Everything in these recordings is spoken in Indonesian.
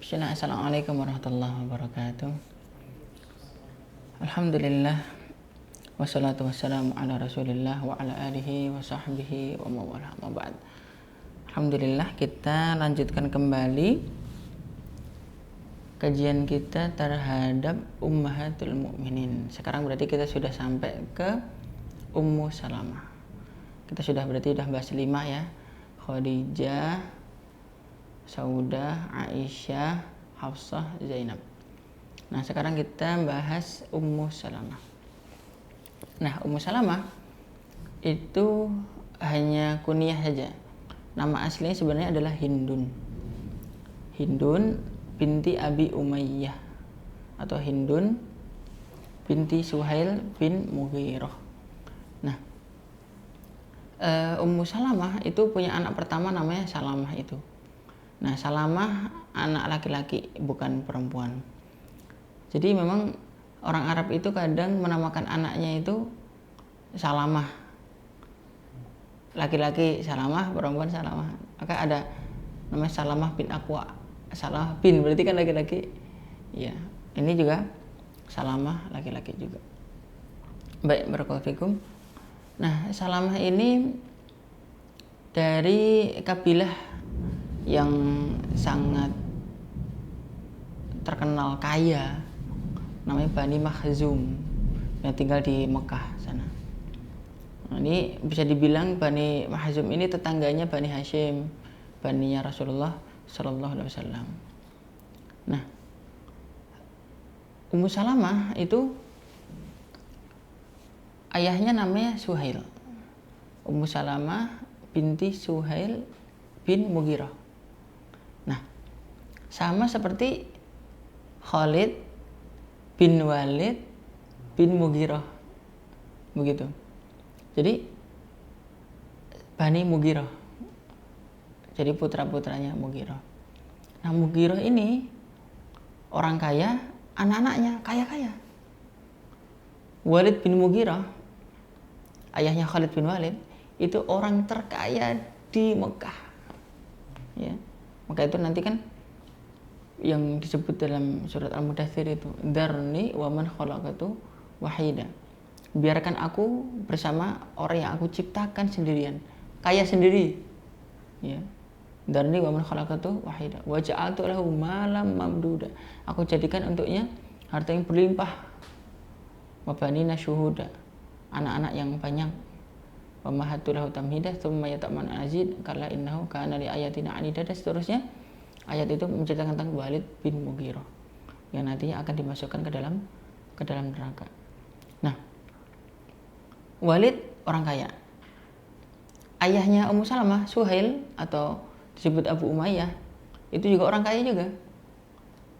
Bismillah, assalamualaikum warahmatullahi wabarakatuh. Alhamdulillah, wassalatu wassalamu ala rasulillah wa ala alihi wa sahbihi wa mawala ma ba'd. Alhamdulillah, kita lanjutkan kembali kajian kita terhadap Ummahatul Mukminin. Sekarang berarti kita sudah sampai ke Ummu Salamah. Kita berarti sudah bahas 5 ya. Khadijah, Saudah, Aisyah, Hafsah, Zainab. Nah, sekarang kita bahas Ummu Salamah. Nah, Ummu Salamah itu hanya kunyah saja. Nama aslinya sebenarnya adalah Hindun. Hindun binti Abi Umayyah atau Hindun binti Suhail bin Mughirah. Nah, Ummu Salamah itu punya anak pertama namanya Salamah itu. Nah, Salamah anak laki-laki, bukan perempuan. Jadi memang orang Arab itu kadang menamakan anaknya itu Salamah. Laki-laki Salamah, perempuan Salamah. Maka ada namanya Salamah bin Aqwa. Salamah bin berarti kan laki-laki. Ya, ini juga Salamah laki-laki juga. Baik, barakallahu fikum. Nah, Salamah ini dari kabilah yang sangat terkenal kaya, namanya Bani Makhzum, yang tinggal di Mekah sana. Nah, ini bisa dibilang Bani Makhzum ini tetangganya Bani Hashim, baninya Rasulullah Shallallahu Alaihi Wasallam. Nah, Ummu Salamah itu ayahnya namanya Suhail. Ummu Salamah binti Suhail bin Mughirah. Nah, sama seperti Khalid bin Walid bin Mughirah. Begitu. Jadi Bani Mughirah. Jadi putra-putranya Mughirah. Nah, Mughirah ini orang kaya, anak-anaknya kaya-kaya. Walid bin Mughirah, ayahnya Khalid bin Walid, itu orang terkaya di Mekah. Ya. Maka itu nanti kan yang disebut dalam surat Al-Mudaththir itu, Dzarni wa man khalaqtu wahida. Biarkan aku bersama orang yang aku ciptakan sendirian, kaya sendiri. Ya. Dzarni wa man khalaqtu wahida wa ja'altu lahu malam mamduda. Aku jadikan untuknya harta yang berlimpah. Wa banina syuhuda. Anak-anak yang banyak. Wa mahattu lahu tamhida tsumma yata'man azid kala innahu kana li ayatina anida, dan seterusnya. Ayat itu menceritakan tentang Walid bin Mughirah yang nantinya akan dimasukkan ke dalam neraka. Nah, Walid orang kaya. Ayahnya Ummu Salamah, Suhail atau disebut Abu Umayyah, itu juga orang kaya juga.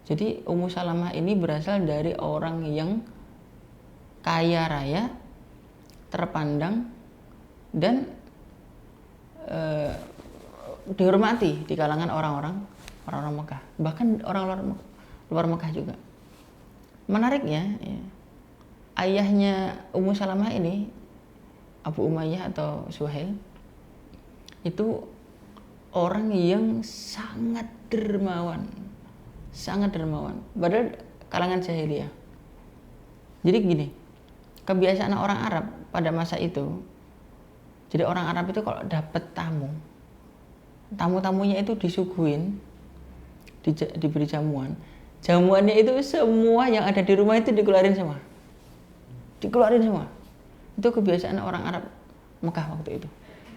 Jadi Ummu Salamah ini berasal dari orang yang kaya raya, terpandang, dan dihormati di kalangan orang-orang Mekah, bahkan orang luar Mekah juga. Menariknya, ya, ayahnya Ummu Salamah ini, Abu Umayyah atau Suhail, itu orang yang sangat dermawan, padahal kalangan jahiliyah. Jadi gini, kebiasaan orang Arab pada masa itu, jadi orang Arab itu kalau dapat tamu-tamunya itu disuguhin, diberi jamuannya itu semua yang ada di rumah itu dikeluarin semua. Itu kebiasaan orang Arab Mekah waktu itu.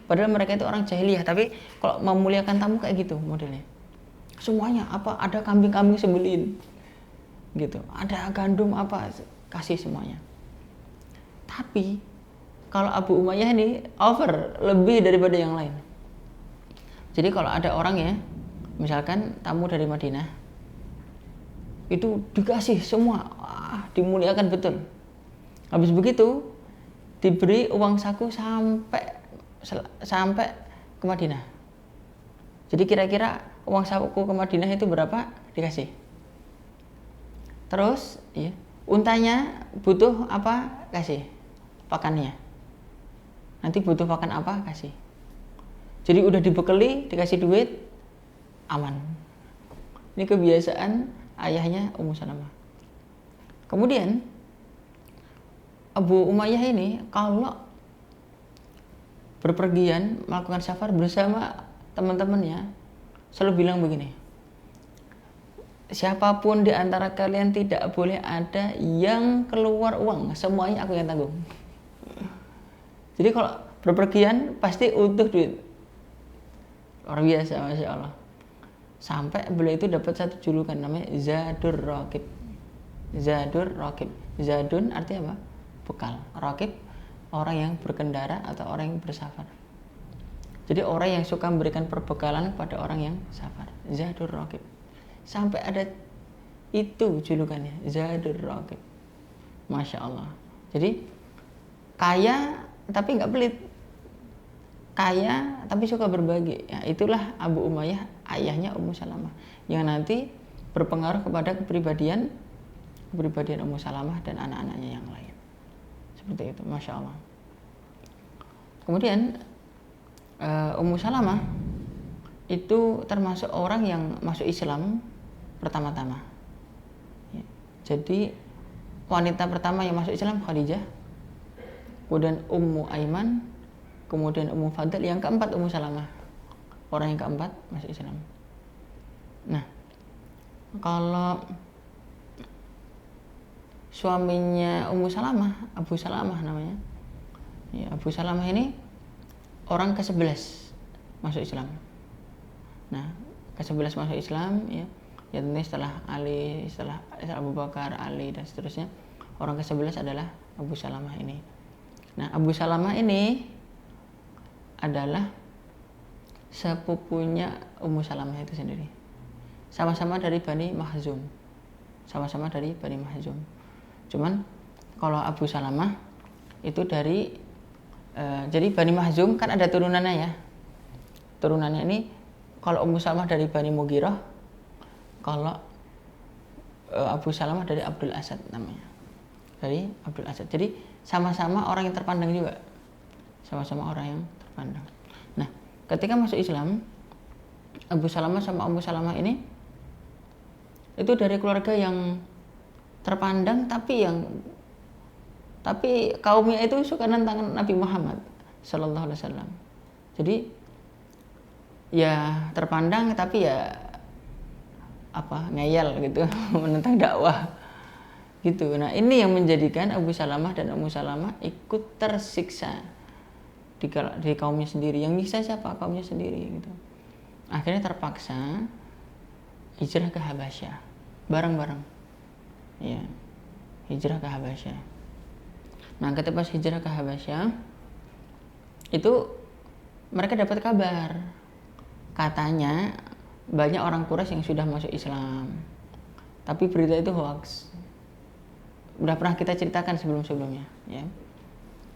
Padahal mereka itu orang jahiliyah, tapi kalau memuliakan tamu kayak gitu modelnya. Semuanya apa, ada kambing-kambing sembelin gitu, ada gandum apa, kasih semuanya. Tapi kalau Abu Umayyah ini over, lebih daripada yang lain. Jadi kalau ada orang ya, misalkan tamu dari Madinah, itu dikasih semua, dimuliakan betul. Habis begitu diberi uang saku sampai ke Madinah. Jadi kira-kira uang saku ke Madinah itu berapa dikasih. Terus ya, untanya butuh apa, kasih pakannya. Nanti butuh pakan apa, kasih. Jadi udah dibekali, dikasih duit, aman. Ini kebiasaan ayahnya Ummu Salamah. Kemudian Abu Umayyah ini kalau berpergian melakukan safar bersama teman-temannya selalu bilang begini, siapapun di antara kalian tidak boleh ada yang keluar uang, semuanya aku yang tanggung. Jadi kalau berpergian pasti utuh duit. Luar biasa, Masya Allah. Sampai beliau itu dapat satu julukan namanya Zadur Raqib. Zadur Raqib. Zadun artinya apa? Bekal. Raqib orang yang berkendara atau orang yang bersafar. Jadi orang yang suka memberikan perbekalan kepada orang yang safar. Zadur Raqib. Sampai ada itu julukannya, Zadur Raqib. Masya Allah. Jadi kaya tapi nggak pelit. Kaya tapi suka berbagi. Ya, itulah Abu Umayyah, ayahnya Ummu Salamah, yang nanti berpengaruh kepada kepribadian Ummu Salamah dan anak-anaknya yang lain. Seperti itu, Masya Allah. Kemudian Ummu Salamah itu termasuk orang yang masuk Islam pertama-tama. Ya, jadi wanita pertama yang masuk Islam Khadijah, kemudian Ummu Aiman, kemudian Ummu Fadl, yang keempat Ummu Salamah, orang yang keempat masuk Islam. Nah, kalau suaminya Ummu Salamah, Abu Salamah namanya, ya, Abu Salamah ini orang ke-11 masuk Islam. Nah, ke-11 masuk Islam, ya tentunya setelah Ali, setelah Abu Bakar, Ali dan seterusnya, orang ke-11 adalah Abu Salamah ini. Nah, Abu Salamah ini adalah sepupunya Ummu Salamah itu sendiri. Sama-sama dari Bani Makhzum. Sama-sama dari Bani Makhzum. Cuman kalau Abu Salamah itu dari jadi Bani Makhzum kan ada turunannya ya. Turunannya ini kalau Ummu Salamah dari Bani Mughirah, kalau Abu Salamah dari Abdul Asad namanya. Dari Abdul Asad. Jadi sama-sama orang yang terpandang juga. Sama-sama orang yang terpandang. Nah, ketika masuk Islam, Abu Salamah sama Ummu Salamah ini itu dari keluarga yang terpandang, tapi kaumnya itu suka nentang Nabi Muhammad Sallallahu Alaihi Wasallam. Jadi ya terpandang tapi ya ngeyel gitu menentang dakwah gitu. Nah, ini yang menjadikan Abu Salamah dan Ummu Salamah ikut tersiksa di kaumnya sendiri. Yang nyiksa siapa? Kaumnya sendiri gitu. Akhirnya terpaksa hijrah ke Habasyah bareng-bareng. Ya, hijrah ke Habasyah. Nah, ketika pas hijrah ke Habasyah itu mereka dapat kabar, katanya banyak orang Quraisy yang sudah masuk Islam. Tapi berita itu hoax. Udah pernah kita ceritakan sebelum-sebelumnya, ya.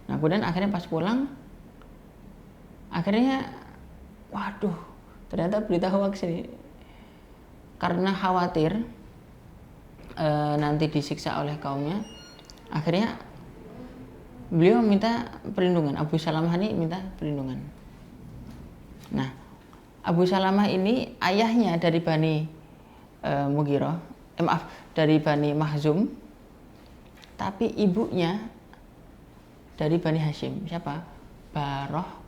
Nah, kemudian akhirnya pas pulang, akhirnya waduh, ternyata berita hoax ini. Karena khawatir nanti disiksa oleh kaumnya, akhirnya beliau minta perlindungan. Abu Salamah ini minta perlindungan. Nah, Abu Salamah ini ayahnya dari Bani Mughirah, dari Bani Makhzum, tapi ibunya dari Bani Hashim. Siapa? Barah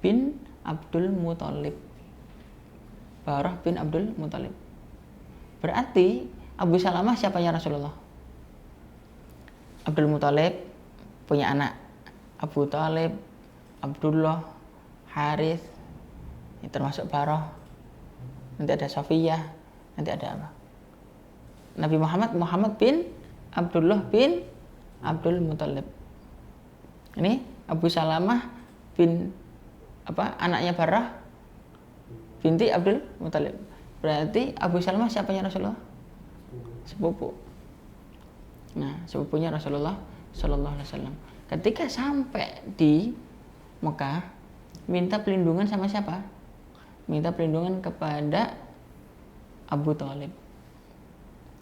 bin Abdul Muthalib. Barah bin Abdul Muthalib. Berarti Abu Salamah siapanya Rasulullah? Abdul Muthalib punya anak, Abu Thalib, Abdullah, Harith, ini termasuk Barah. Nanti ada Safiyah, nanti ada apa? Nabi Muhammad bin Abdullah bin Abdul Muthalib. Ini Abu Salamah bin anaknya Barah binti Abdul Muthalib. Berarti Abu Salamah siapanya Rasulullah? Sepupu. Nah, sepupunya Rasulullah Sallallahu Alaihi Wasallam. Ketika sampai di Mekah, minta perlindungan sama siapa? Minta perlindungan kepada Abu Thalib.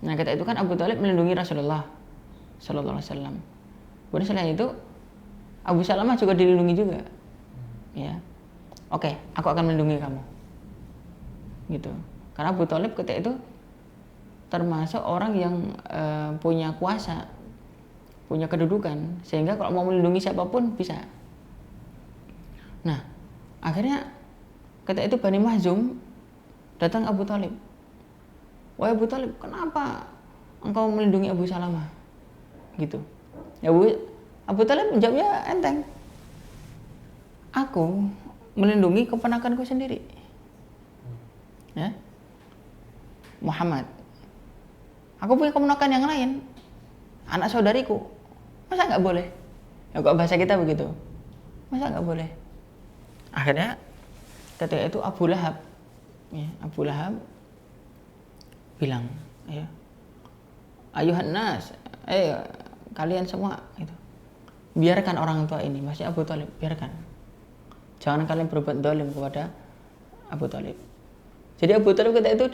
Nah, ketika itu kan Abu Thalib melindungi Rasulullah Sallallahu Alaihi Wasallam. Kemudian setelah itu Abu Salamah juga dilindungi juga. Ya, oke, aku akan melindungi kamu. Gitu. Karena Abu Thalib ketika itu termasuk orang yang punya kuasa, punya kedudukan, sehingga kalau mau melindungi siapapun bisa. Nah, akhirnya ketika itu Bani Mahzum datang Abu Thalib. Wahai Abu Thalib, kenapa engkau melindungi Abu Salamah? Gitu. Ya Abu Thalib menjawabnya enteng. Aku melindungi keponakanku sendiri. Ya. Muhammad. Aku punya keponakan yang lain. Anak saudariku. Masa nggak boleh? Ya kok bahasa kita begitu. Masa nggak boleh? Akhirnya ketika itu Abu Lahab, ya, Abu Lahab bilang, ya, ayuhan nas, kalian semua, gitu, biarkan orang tua ini, maksudnya Abu Thalib, biarkan, jangan kalian berbuat zalim kepada Abu Thalib. Jadi Abu Thalib ketika itu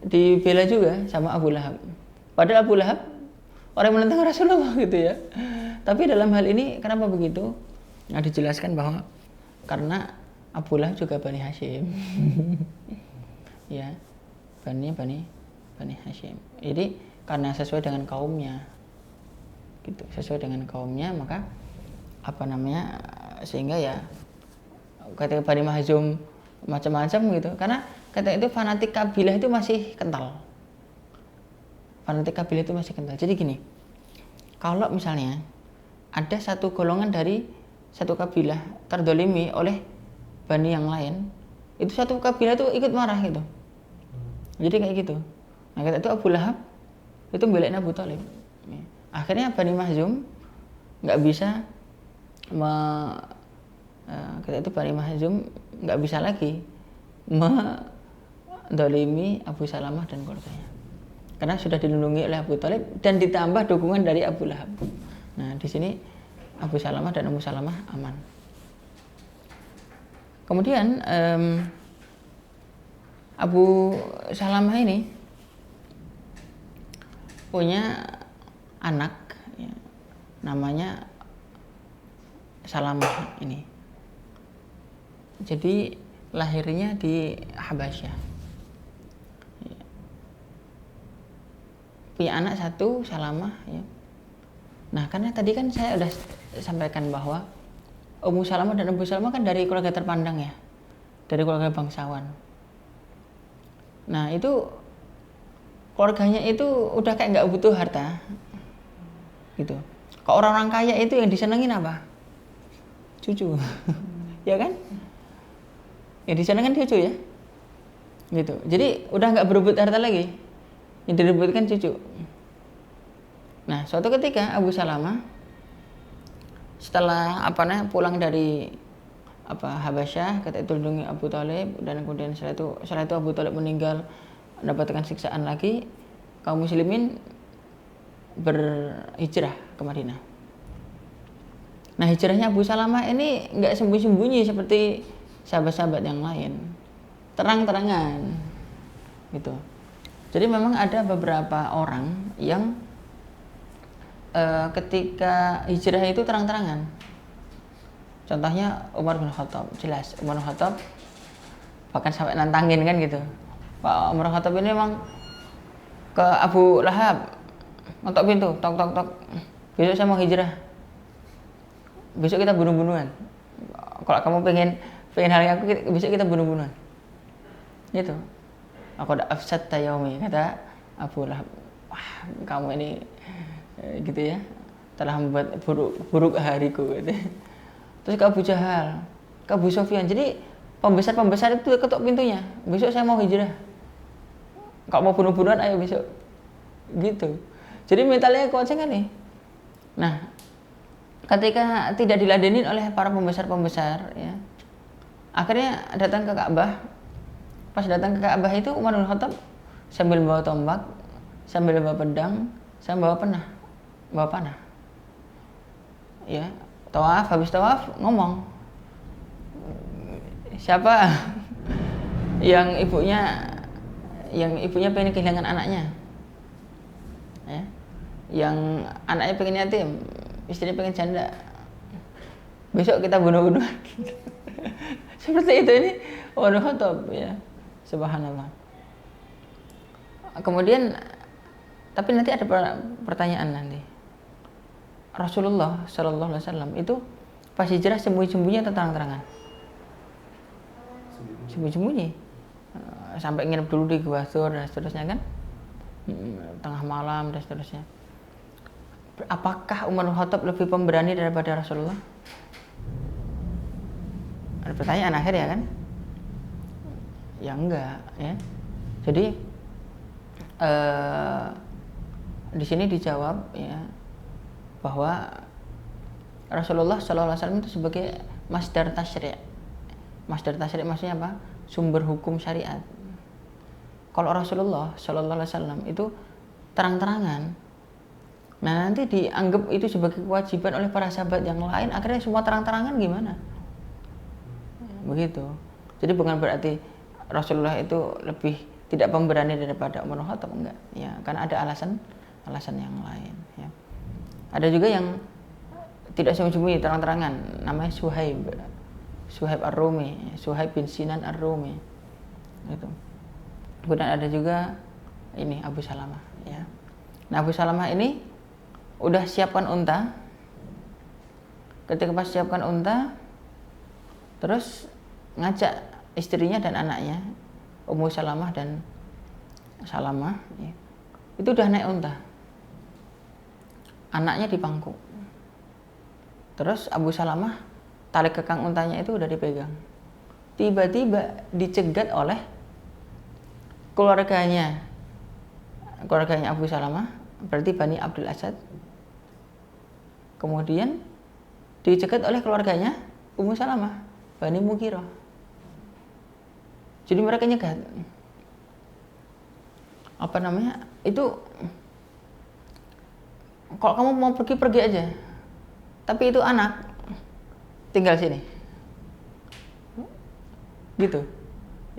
dibela juga sama Abu Lahab. Padahal Abu Lahab orang yang menentang Rasulullah gitu ya. Tapi dalam hal ini kenapa begitu? Nah, dijelaskan bahwa karena Abu Lahab juga Bani Hashim. Ya, Bani Hashim. Jadi karena sesuai dengan kaumnya. Gitu, sesuai dengan kaumnya, maka sehingga ya ketika Bani Mahzum macam-macam gitu. Karena ketika itu fanatik kabilah itu masih kental. Jadi gini, kalau misalnya ada satu golongan dari satu kabilah terdolimi oleh bani yang lain, itu satu kabilah itu ikut marah gitu. Jadi kayak gitu. Nah, ketika itu Abu Lahab itu belain Abu Thalib. Akhirnya Bani Mahzum nggak bisa ketika itu Bani Mahzum nggak bisa lagi mendolimi Abu Salamah dan keluarganya, karena sudah dilindungi oleh Abu Thalib dan ditambah dukungan dari Abu Lahab. Nah, di sini Abu Salamah dan Ummu Salamah aman. Kemudian Abu Salamah ini punya anak, ya, namanya Salamah ini. Jadi lahirnya di Habasyah. Ya. Punya anak satu, Salamah, ya. Nah, karena tadi kan saya udah sampaikan bahwa Ummu Salamah dan Abu Salamah kan dari keluarga terpandang ya, dari keluarga bangsawan. Nah, itu keluarganya itu udah kayak nggak butuh harta, gitu. Kalau orang-orang kaya itu yang disenengin apa? Cucu, ya kan? Yang disenengin cucu ya, gitu. Jadi udah nggak berebut harta lagi, yang direbutkan cucu. Nah, suatu ketika Abu Salamah setelah pulang dari Habasyah, ketika itu dilindungi Abu Thalib, dan kemudian setelah itu Abu Thalib meninggal, mendapatkan siksaan lagi, kaum muslimin berhijrah ke Madinah. Nah, hijrahnya Abu Salamah ini nggak sembunyi-sembunyi seperti sahabat-sahabat yang lain, terang-terangan, gitu. Jadi memang ada beberapa orang yang ketika hijrah itu terang-terangan. Contohnya Umar bin Khattab, jelas Umar bin Khattab bahkan sampai nantangin kan gitu. Pak Umar bin Khattab ini memang ke Abu Lahab, ngetok pintu, tok tok tok. Besok saya mau hijrah. Besok kita bunuh-bunuhan. Kalau kamu pengen hal yang aku, besok kita bunuh-bunuhan. Gitu. Aku udah afsad yaumi, kata Abu Lahab. Wah, kamu ini gitu ya, telah membuat buruk hariku gitu. Terus ke Abu Jahal, ke Abu Sufyan. Jadi pembesar itu ketok pintunya, besok saya mau hijrah, kalau mau bunuh-bunuhan ayo besok, gitu. Jadi mentalnya kuat sekali. Nah, ketika tidak diladenin oleh para pembesar ya, akhirnya datang ke Ka'bah. Pas datang ke Ka'bah itu Umar bin Khattab sambil bawa tombak, sambil bawa pedang, sambil bawa panah, ya, tawaf. Habis tawaf ngomong, siapa yang ibunya pengen kehilangan anaknya, ya, yang anaknya pengen yatim, istrinya pengen janda, besok kita bunuh-bunuhan. Seperti itu ini Umar bin Khattab, ya, subhanallah. Kemudian tapi nanti ada pertanyaan nanti. Rasulullah Shallallahu Alaihi Wasallam itu pas hijrah sembunyi-sembunyi atau terang-terangan? Sembunyi-sembunyi. Sampai nginep dulu di Gua Thur dan seterusnya kan, tengah malam dan seterusnya. Apakah Umar bin Khattab lebih pemberani daripada Rasulullah? Ada pertanyaan akhir ya kan? Ya enggak ya. Jadi di sini dijawab ya bahwa Rasulullah Shallallahu Alaihi Wasallam itu sebagai masdar tasyri'. Masdar tasyri' maksudnya apa? Sumber hukum syariat. Kalau Rasulullah Shallallahu Alaihi Wasallam itu terang-terangan, nah nanti dianggap itu sebagai kewajiban oleh para sahabat yang lain, akhirnya semua terang-terangan gimana? Begitu. Jadi bukan berarti Rasulullah itu lebih tidak pemberani daripada Umar bin Khattab, enggak. Ya, karena ada alasan yang lain. Ya. Ada juga yang tidak sembunyi terang-terangan, namanya Suhaib Ar-Rumi, Suhaib bin Sinan Ar-Rumi. Itu. Kemudian ada juga ini Abu Salamah. Ya. Nah Abu Salamah ini udah siapkan unta. Ketika pas siapkan unta, terus ngajak istrinya dan anaknya, Ummu Salamah dan Salamah, ya, itu udah naik unta. Anaknya di pangku. Terus Abu Salamah tarik kekang untanya itu udah dipegang. Tiba-tiba dicegat oleh keluarganya Abu Salamah, berarti Bani Abdul Asad. Kemudian dicegat oleh keluarganya Ummu Salamah, Bani Mughirah. Jadi mereka nyegat. Apa namanya? Itu kalau kamu mau pergi aja. Tapi itu anak tinggal sini. Gitu.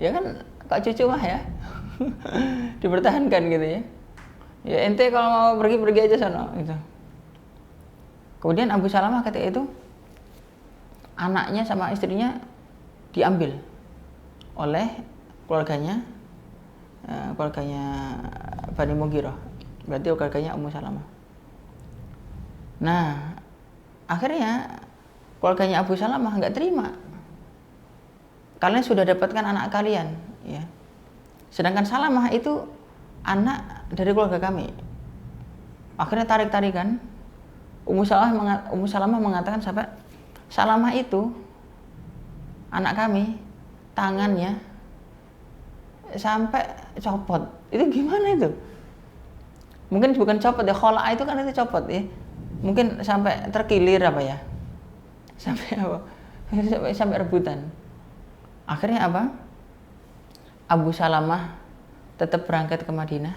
Ya kan Kak cucu mah ya. Dipertahankan gitu ya. Ya ente kalau mau pergi aja sana gitu. Kemudian Abu Salamah ketika itu anaknya sama istrinya diambil oleh keluarganya Bani Mughirah, berarti keluarganya Ummu Salamah. Nah akhirnya keluarganya Abu Salamah nggak terima, kalian sudah dapatkan anak kalian ya, sedangkan Salamah itu anak dari keluarga kami. Akhirnya tarik-tarikan. Ummu Salamah mengatakan sampai Salamah itu anak kami, tangannya sampai copot. Itu gimana itu? Mungkin bukan copot ya, khola itu kan itu copot ya. Mungkin sampai terkilir apa ya? Sampai apa? Sampai rebutan. Akhirnya apa? Abu Salamah tetap berangkat ke Madinah.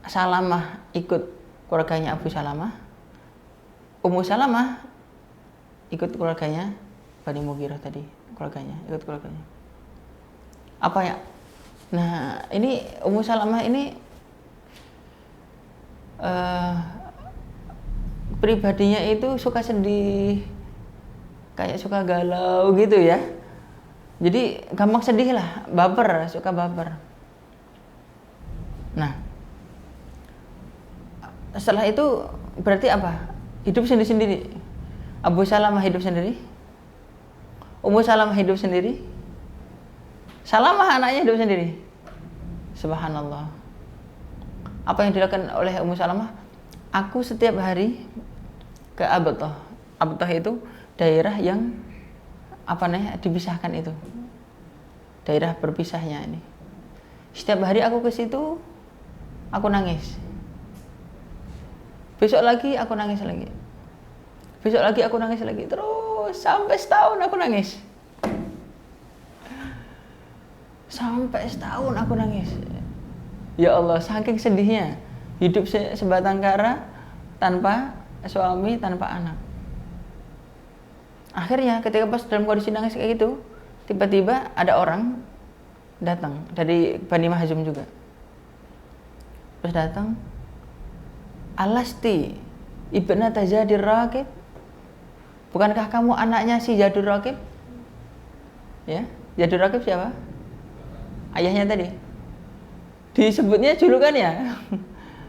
Salamah ikut keluarganya Abu Salamah. Ummu Salamah ikut keluarganya Bani Mughirah tadi, ikut keluarganya. Apa ya? Nah, ini Ummu Salamah ini pribadinya itu suka sedih, kayak suka galau gitu ya. Jadi gampang sedih lah, baper, suka baper. Nah, setelah itu berarti apa? Hidup sendiri-sendiri. Abu Salamah hidup sendiri, Ummu Salamah hidup sendiri, Salamah anaknya hidup sendiri. Subhanallah. Apa yang dilakukan oleh Ummu Salamah? Aku setiap hari ke Abtah. Abtah itu daerah yang apa namanya dipisahkan itu. Daerah berpisahnya ini. Setiap hari aku ke situ, aku nangis. Besok lagi aku nangis lagi. Besok lagi aku nangis lagi. Terus sampai setahun aku nangis. Sampai setahun aku nangis. Ya Allah, saking sedihnya. Hidup sebatang kara tanpa suami, tanpa anak. Akhirnya ketika pas dalam kondisi nangis kayak gitu, tiba-tiba ada orang datang dari Bani Mahzum juga. Terus datang, Alasti ibnata Zadir Raqib, bukankah kamu anaknya si Zadur Raqib? Ya, Zadur Raqib siapa? Ayahnya tadi. disebutnya julukan ya.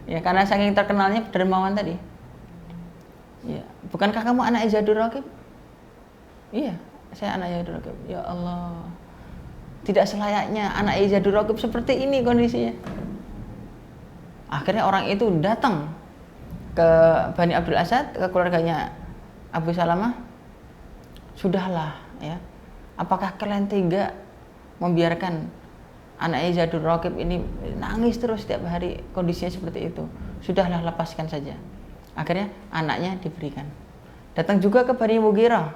Ya karena saking terkenalnya dermawan tadi. Ya, bukankah kamu anak Zaidul Raqib? Iya, saya anak Zaidul Raqib. Ya Allah. Tidak selayaknya anak Zaidul Raqib seperti ini kondisinya. Akhirnya orang itu datang ke Bani Abdul Asad, ke keluarganya Abu Salamah. Sudahlah ya. Apakah kalian tega membiarkan anak Zaidul Raqib ini nangis terus setiap hari, kondisinya seperti itu? Sudahlah, lepaskan saja. Akhirnya anaknya diberikan. Datang juga ke Bani Mughirah,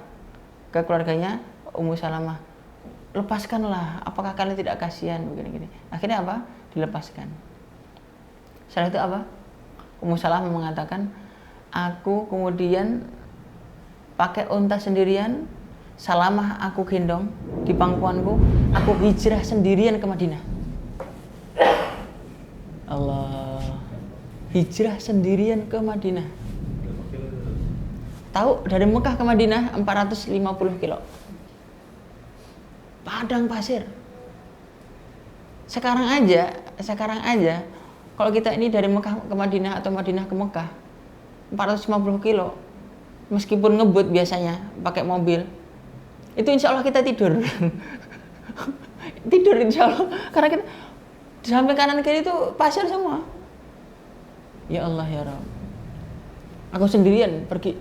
ke keluarganya Ummu Salamah. Lepaskanlah, apakah kalian tidak kasihan begini-gini. Akhirnya apa? Dilepaskan. Setelah itu apa? Ummu Salamah mengatakan, aku kemudian pakai unta sendirian, Salamah aku gendong di pangkuanku, aku hijrah sendirian ke Madinah. Allah, hijrah sendirian ke Madinah. Tahu, dari Mekah ke Madinah 450 kilo. Padang pasir. Sekarang aja kalau kita ini dari Mekah ke Madinah atau Madinah ke Mekah 450 kilo, meskipun ngebut biasanya pakai mobil, itu insya Allah kita tidur. Tidur insya Allah, karena kita di samping kanan kiri itu pasir semua. Ya Allah ya Rabb, aku sendirian pergi.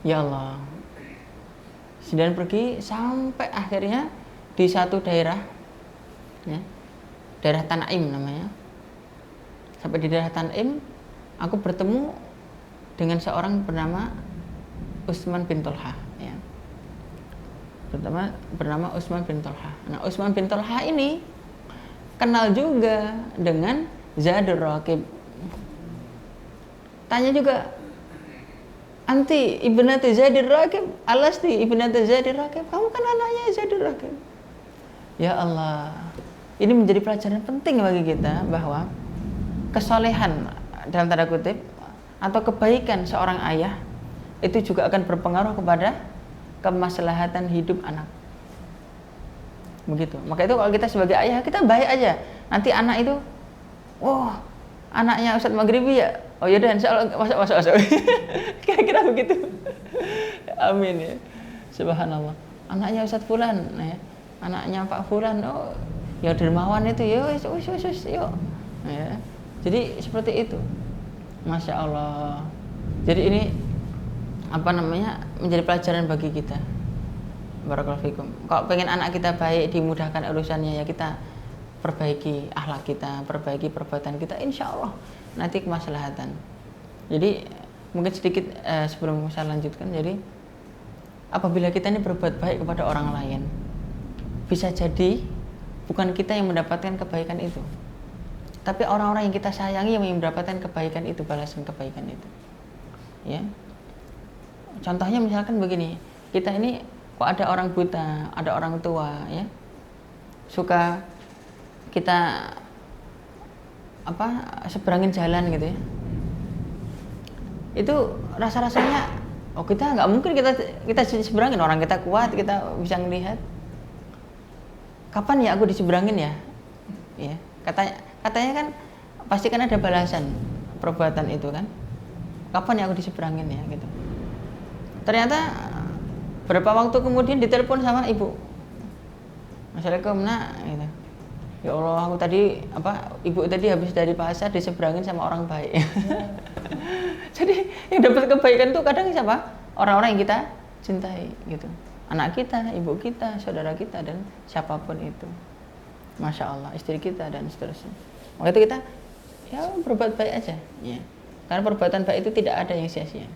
Ya Allah, sendirian pergi sampai akhirnya di satu daerah, ya, daerah Tanaim namanya. Sampai di daerah Tanaim, aku bertemu dengan seorang bernama Utsman bin Tolha, ya. Bernama Utsman bin Tolha. Nah, Utsman bin Tolha ini kenal juga dengan Zaidul Raqib. Tanya juga, anti ibnatu Zaidul Raqib, alasti ibnatu Zaidul Raqib, kamu kan anaknya Zaidul Raqib. Ya Allah, ini menjadi pelajaran penting bagi kita bahwa kesolehan dalam tanda kutip atau kebaikan seorang ayah itu juga akan berpengaruh kepada kemaslahatan hidup anak. Begitu. Maka itu kalau kita sebagai ayah, kita baik aja. Nanti anak itu, wah, anaknya Ustadz Maghribi ya. Oh yaudah, insya Allah masuk. Kira-kira begitu. Amin ya. Subhanallah. Anaknya Ustadz Fulan, ya. Anaknya Pak Fulan, oh, ya dermawan itu, yuk. Ya. Jadi seperti itu. Masya Allah. Jadi ini menjadi pelajaran bagi kita. Barakallahu fikum. Kalau pengen anak kita baik, dimudahkan urusannya, ya kita perbaiki akhlak kita, perbaiki perbuatan kita, insya Allah nanti kemaslahatan. Jadi mungkin sedikit sebelum saya lanjutkan, jadi apabila kita ini berbuat baik kepada orang lain, bisa jadi bukan kita yang mendapatkan kebaikan itu, tapi orang-orang yang kita sayangi yang mendapatkan kebaikan itu, balasan kebaikan itu, ya. Contohnya misalkan begini, kita ini kok ada orang buta, ada orang tua, ya, suka kita seberangin jalan gitu ya, itu rasa-rasanya, oh kita nggak mungkin kita seberangin, orang kita kuat, kita bisa ngelihat. Kapan ya aku diseberangin ya? Ya, katanya kan pasti kan ada balasan perbuatan itu kan. Kapan ya aku diseberangin ya gitu. Ternyata beberapa waktu kemudian ditelepon sama ibu. Assalamualaikum nak, gitu. Ya Allah, aku tadi ibu tadi habis dari pasar diseberangin sama orang baik. Jadi yang dapat kebaikan itu kadang siapa? Orang-orang yang kita cintai gitu. Anak kita, ibu kita, saudara kita, dan siapapun itu. Masya Allah, istri kita dan seterusnya. Maka itu kita ya berbuat baik aja, ya. Karena perbuatan baik itu tidak ada yang sia-sia.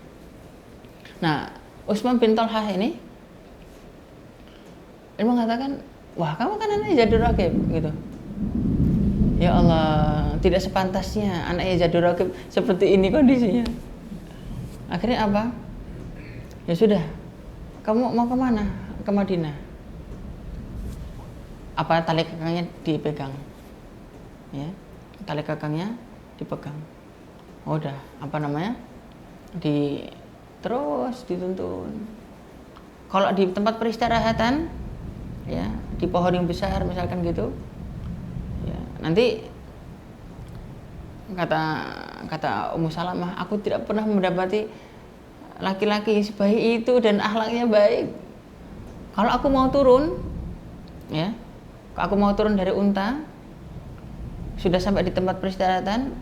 Nah, Utsman bin Tolha ini mengatakan, wah kamu kan anaknya Zaidul Raqib gitu. Ya Allah, tidak sepantasnya anaknya Zaidul Raqib seperti ini kondisinya. Akhirnya apa? Ya sudah, kamu mau kemana? Ke Madinah. Apa tali kekangnya dipegang? Ya, tali kekangnya dipegang. Oh, udah, terus dituntun. Kalau di tempat peristirahatan, ya, di pohon yang besar misalkan gitu, ya, nanti kata Ummu Salamah, aku tidak pernah mendapati laki-laki sebaik itu dan akhlaknya baik. Kalau aku mau turun, ya, kalau aku mau turun dari unta, sudah sampai di tempat peristirahatan,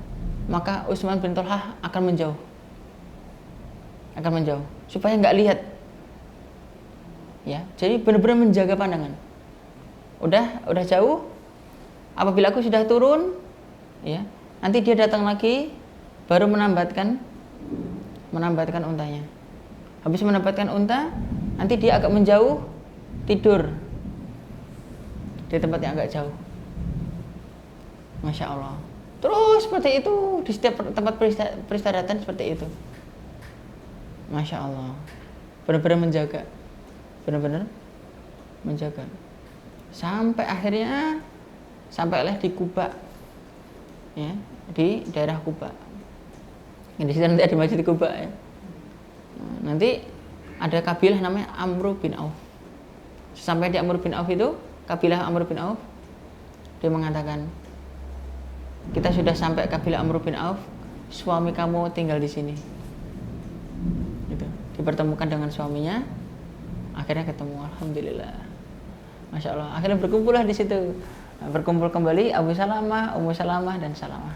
maka Utsman bin Tolhah akan menjauh, supaya nggak lihat. Ya, jadi benar-benar menjaga pandangan. Udah jauh. Apabila aku sudah turun, ya, nanti dia datang lagi, baru menambatkan untanya. Habis menambatkan unta, nanti dia agak menjauh, tidur di tempat yang agak jauh. Masya Allah. Terus seperti itu di setiap tempat peristirahatan seperti itu. Masya Allah. Benar-benar menjaga. Sampai akhirnya sampailah di Kuba, ya, di daerah Kuba. Di situ nanti ada masjid Kuba, ya. Nanti ada kabilah namanya Amr bin Auf. Sampai di Amr bin Auf itu, kabilah Amr bin Auf, dia mengatakan, kita sudah sampai kabilah Amr bin Auf, suami kamu tinggal di sini. Gitu. Dipertemukan dengan suaminya, akhirnya ketemu, alhamdulillah. Masya Allah. Akhirnya berkumpullah di situ. Berkumpul kembali Abu Salamah, Ummu Salamah, dan Salamah.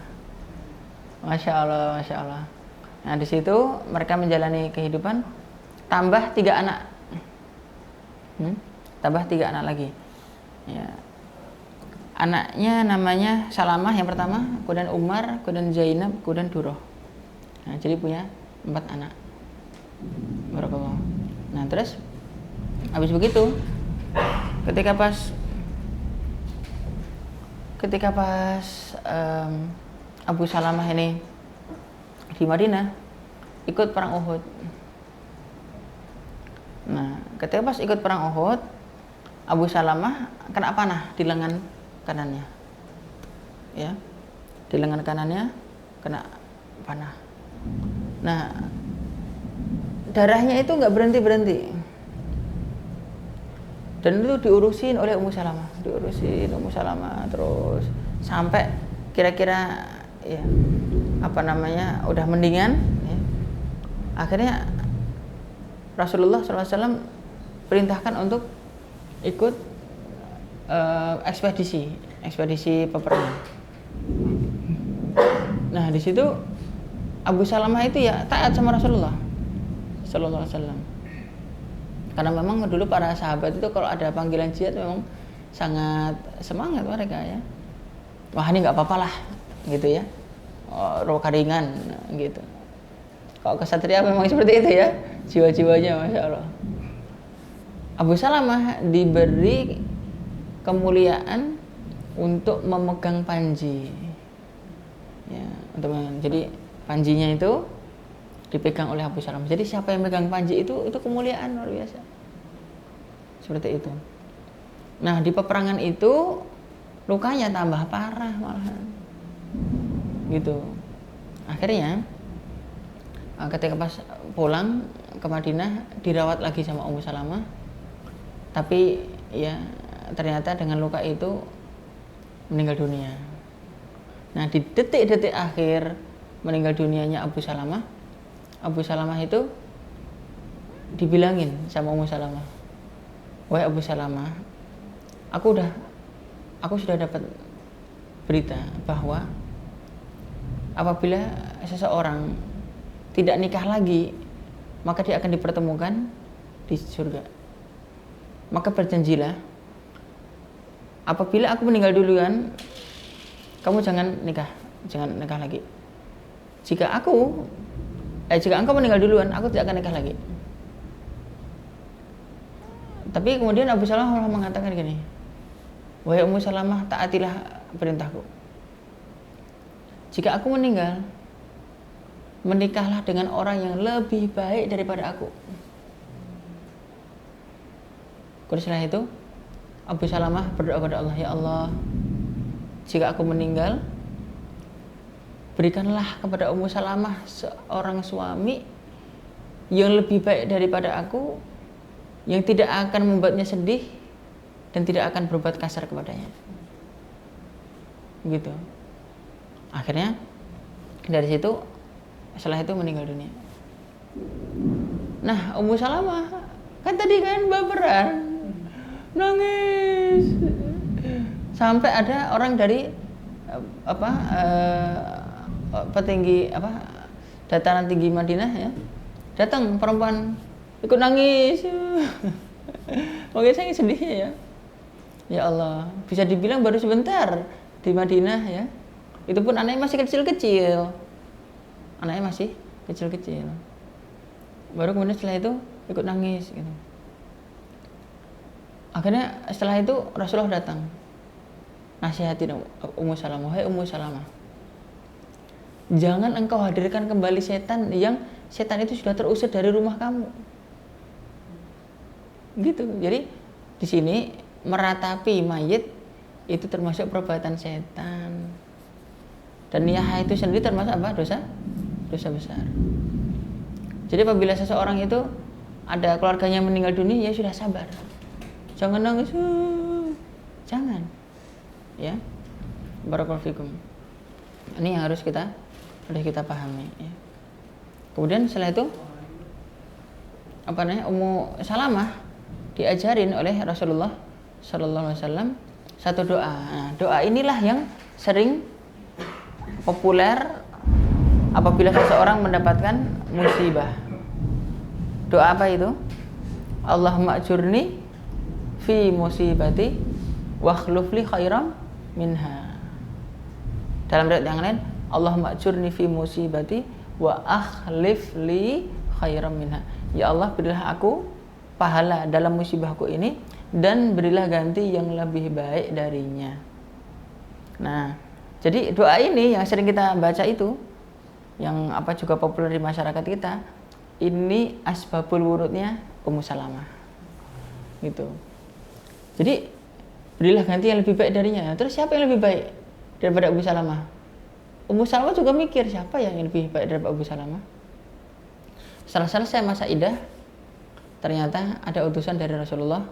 Masya Allah. Nah, di situ mereka menjalani kehidupan, tambah 3 anak. Tambah 3 anak lagi. Ya. Anaknya namanya Salamah yang pertama, kemudian Umar, kemudian Zainab, kemudian Duroh. Nah, jadi punya 4 anak. Barakallah. Nah, terus habis begitu, ketika pas Abu Salamah ini di Madinah ikut perang Uhud. Nah, ketika pas ikut perang Uhud, Abu Salamah kena panah di lengan kanannya. Ya. Di lengan kanannya kena panah. Nah, darahnya itu nggak berhenti. Dan itu diurusin oleh Ummu Salamah terus sampai kira-kira, ya, udah mendingan, ya. Akhirnya Rasulullah SAW perintahkan untuk ikut ekspedisi peperangan. Nah, di situ Abu Salamah itu ya taat sama Rasulullah Sallallahu Alaihi Wasallam. Karena memang dulu para sahabat itu kalau ada panggilan jihad memang sangat semangat mereka, ya. Wah, ini nggak apa-apa lah, gitu, ya. Roka ringan, gitu. Kalau kesatria memang seperti itu, ya, jiwa-jiwanya, Masya Allah. Abu Salamah diberi kemuliaan untuk memegang panji, ya, jadi panjinya itu dipegang oleh Abu Salamah. Jadi siapa yang megang panji itu kemuliaan luar biasa. Seperti itu. Nah, di peperangan itu lukanya tambah parah malahan. Gitu. Akhirnya ketika pas pulang ke Madinah dirawat lagi sama Ummu Salamah. Tapi ya ternyata dengan luka itu meninggal dunia. Nah, di detik-detik akhir meninggal dunianya Abu Salamah itu dibilangin sama Ummu Salamah, wahai Abu Salamah, aku sudah dapat berita bahwa apabila seseorang tidak nikah lagi, maka dia akan dipertemukan di surga. Maka berjanjilah, apabila aku meninggal duluan, kamu jangan nikah lagi. Jika engkau meninggal duluan, aku tidak akan nikah lagi. Tapi kemudian Abu Salamah mengatakan gini, wahai Ummu Salamah, taatilah perintahku. Jika aku meninggal, menikahlah dengan orang yang lebih baik daripada aku. Setelah itu Abu Salamah berdoa kepada Allah, ya Allah, jika aku meninggal, berikanlah kepada Ummu Salamah seorang suami yang lebih baik daripada aku, yang tidak akan membuatnya sedih dan tidak akan berbuat kasar kepadanya. gitu. Akhirnya dari situ setelah itu meninggal dunia. Nah, Ummu Salamah kan tadi kan baperan, nangis, sampai ada orang dari petinggi dataran tinggi Madinah ya, datang perempuan ikut nangis. Makanya saya sedihnya ya. Ya Allah, bisa dibilang baru sebentar di Madinah ya. Itu pun anaknya masih kecil-kecil. Anaknya masih kecil-kecil. Baru kemudian setelah itu ikut nangis gitu. Akhirnya setelah itu Rasulullah datang. Nasihatin Ummu Salamah, "Hai Ummu Salamah, jangan engkau hadirkan kembali setan yang setan itu sudah terusir dari rumah kamu." Gitu. Jadi di sini meratapi mayit itu termasuk perbuatan setan. Dan niyahah itu sendiri termasuk apa? Dosa besar. Jadi apabila seseorang itu ada keluarganya meninggal dunia, ya sudah sabar. Jangan nangis. Jangan. Ya. Barakallahu fikum. Ini yang harus kita pahami ya. Kemudian setelah itu Ummu Salamah diajarin oleh Rasulullah Sallallahu Alaihi Wasallam satu doa. Nah, doa inilah yang sering populer apabila seseorang mendapatkan musibah. Doa apa itu? Allahumma ajurni fi musibati wa akhlif li khairam minha. Dalam riwayat yang lain, Allahumma ajurni fi musibati wa akhlif li khairam minha. Ya Allah, berilah aku pahala dalam musibahku ini dan berilah ganti yang lebih baik darinya. Nah, jadi doa ini yang sering kita baca itu, yang juga populer di masyarakat kita, ini asbabul wurudnya Ummu Salamah. Gitu. Jadi berilah ganti yang lebih baik darinya. Terus siapa yang lebih baik daripada Ummu Salamah? Ummu Salamah juga mikir siapa yang lebih baik daripada Ummu Salamah. Setelah selesai masa iddah, ternyata ada utusan dari Rasulullah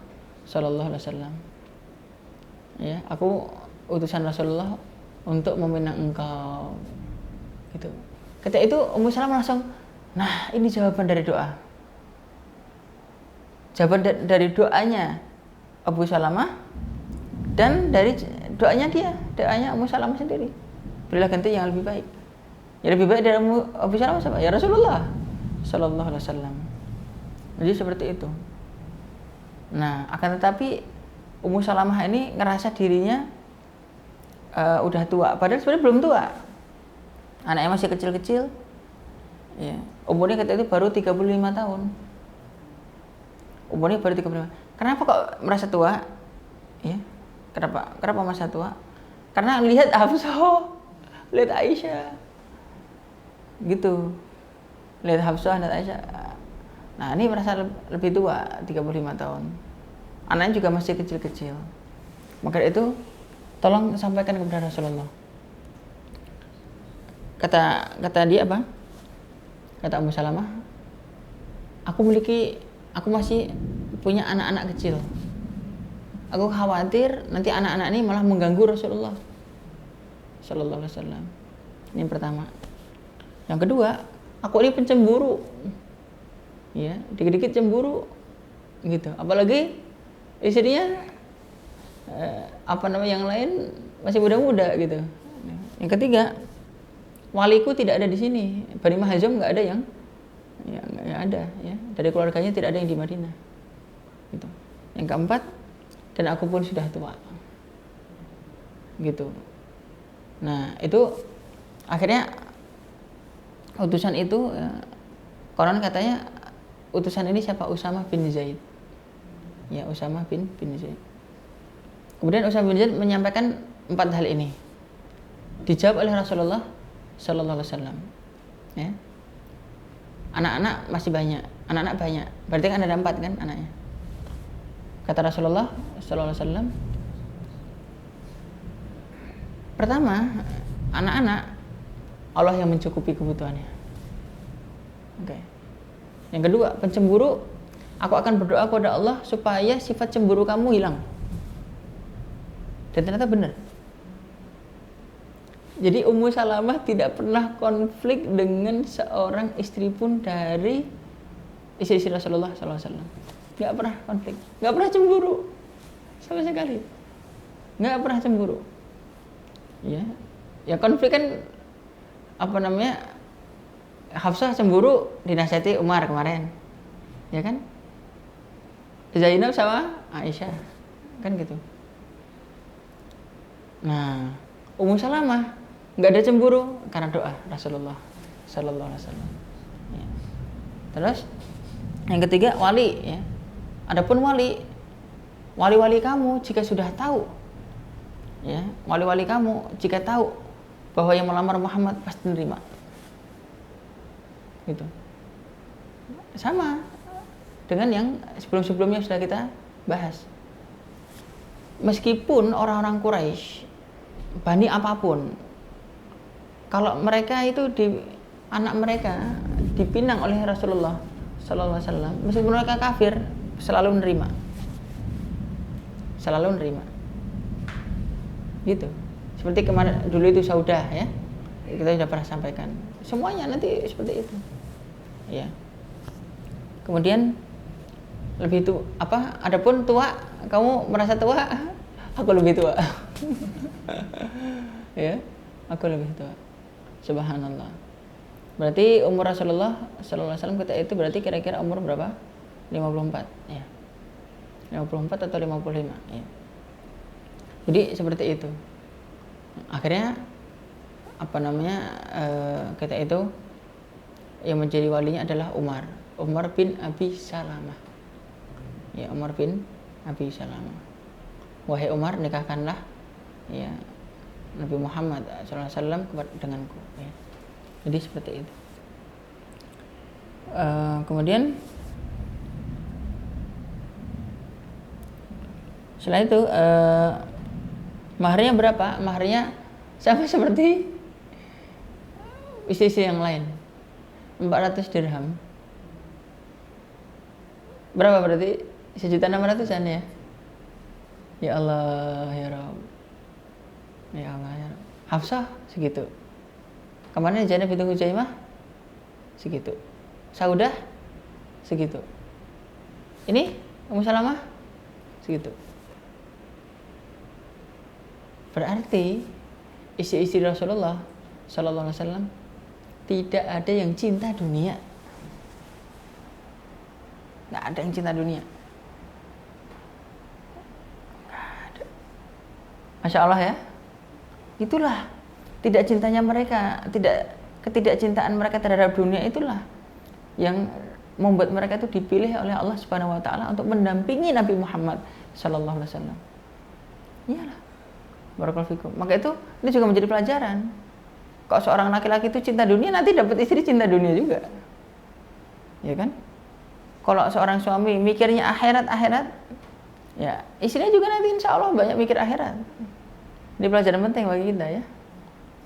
Sallallahu Alaihi Wasallam. Ya, aku utusan Rasulullah untuk meminang engkau. Gitu. Ketika itu Ummu Salamah langsung, nah ini jawaban dari doa. Jawaban dari doanya Ummu Salamah dan dari doanya Ummu Salamah sendiri. Berilah ganti yang lebih baik. Yang lebih baik dari Ummu Salamah siapa? Ya Rasulullah Sallallahu Alaihi Wasallam. Jadi seperti itu. Nah, akan tetapi Ummu Salamah ini ngerasa dirinya udah tua, padahal sebenarnya belum tua. Anaknya masih kecil-kecil. Ya, umurnya ketika itu baru 35 tahun. Umurnya baru 35. Kenapa kok merasa tua? Ya. Kenapa merasa tua? Karena lihat Hafsah, lihat Aisyah. Gitu. Lihat Hafsah dan Aisyah. Nah, ini merasa lebih tua, 35 tahun. Anaknya juga masih kecil-kecil. Maka itu tolong sampaikan kepada Rasulullah. Kata dia apa? Kata Ummu Salamah, aku masih punya anak-anak kecil. Aku khawatir nanti anak-anak ini malah mengganggu Rasulullah Sallallahu Alaihi Wasallam. Ini yang pertama. Yang kedua, aku ini pencemburu. Ya, dikit-dikit cemburu gitu. Apalagi istrinya yang lain masih muda-muda gitu. Yang ketiga, waliku tidak ada di sini. Bani Mahzum nggak ada yang ada ya. Dari keluarganya tidak ada yang di Madinah. Gitu. Yang keempat, dan aku pun sudah tua. Gitu. Nah, itu akhirnya utusan itu konon katanya utusan ini siapa? Usamah bin Zaid. Ya, Usamah bin Zaid. Kemudian Usamah bin Zaid menyampaikan 4 hal ini. Dijawab oleh Rasulullah Sallallahu Alaihi Wasallam. Ya. Anak-anak masih banyak. Anak-anak banyak. Berarti kan ada 4 kan anaknya. Kata Rasulullah Sallallahu Alaihi Wasallam, pertama, anak-anak Allah yang mencukupi kebutuhannya. Oke. Yang kedua, pencemburu, aku akan berdoa kepada Allah supaya sifat cemburu kamu hilang. Dan ternyata benar. Jadi Ummu Salamah tidak pernah konflik dengan seorang istri pun dari istri-istri Rasulullah SAW. Nggak pernah konflik, nggak pernah cemburu sama sekali, nggak pernah cemburu. Ya konflik kan apa namanya, Hafsah cemburu dinasihati Umar kemarin, ya kan? Zainab sama Aisyah, kan gitu. Nah, Ummu Salamah nggak ada cemburu karena doa Rasulullah Sallallahu Alaihi Wasallam. Ya. Terus yang ketiga wali, ya. Adapun wali kamu jika sudah tahu, ya, wali kamu jika tahu bahwa yang melamar Muhammad pasti menerima, gitu. Sama dengan yang sebelum-sebelumnya sudah kita bahas. Meskipun orang-orang Quraisy, Bani apapun, kalau mereka itu anak mereka dipinang oleh Rasulullah Sallallahu Alaihi Wasallam, meskipun mereka kafir, selalu menerima, gitu. Seperti kemarin dulu itu Saudah, ya, kita sudah pernah sampaikan. Semuanya nanti seperti itu, ya. Kemudian lebih tua apa? Adapun tua, kamu merasa tua, aku lebih tua. Ya, aku lebih tua. Subhanallah. Berarti umur Rasulullah Sallallahu Alaihi Wasallam ketika itu berarti kira-kira umur berapa? 54, ya. 54 atau 55, ya. Jadi seperti itu. Akhirnya apa namanya, ketika itu yang menjadi walinya adalah Umar bin Abi Salamah. Ya, Umar bin Abi Salamah. Wahai Umar, nikahkanlah, ya, Nabi Muhammad SAW denganku, ya. Jadi seperti itu. Kemudian setelah itu maharnya berapa? Maharnya sama seperti istri-istri yang lain, 400 dirham. Berapa berarti? 1.600.000-an, ya. Ya Allah ya Rabb. Ya Allah ya Rabb. Hafsah segitu. Kemarin Zainab binti Huzaimah segitu. Saudah segitu. Ini Ummu Salamah segitu. Berarti istri-istri Rasulullah Sallallahu Alaihi Wasallam tidak ada yang cinta dunia. Nggak ada yang cinta dunia. Nggak ada. Masya Allah, ya. Itulah tidak cintanya mereka, ketidakcintaan mereka terhadap dunia itulah yang membuat mereka itu dipilih oleh Allah Subhanahu Wa Taala untuk mendampingi Nabi Muhammad Sallallahu Alaihi Wasallam. Iyalah. Barakallahu fikum. Maka itu ini juga menjadi pelajaran. Kalau seorang laki-laki itu cinta dunia, nanti dapat istri cinta dunia juga, ya kan? Kalau seorang suami mikirnya akhirat, ya istrinya juga nanti insya Allah banyak mikir akhirat. Ini pelajaran penting bagi kita, ya.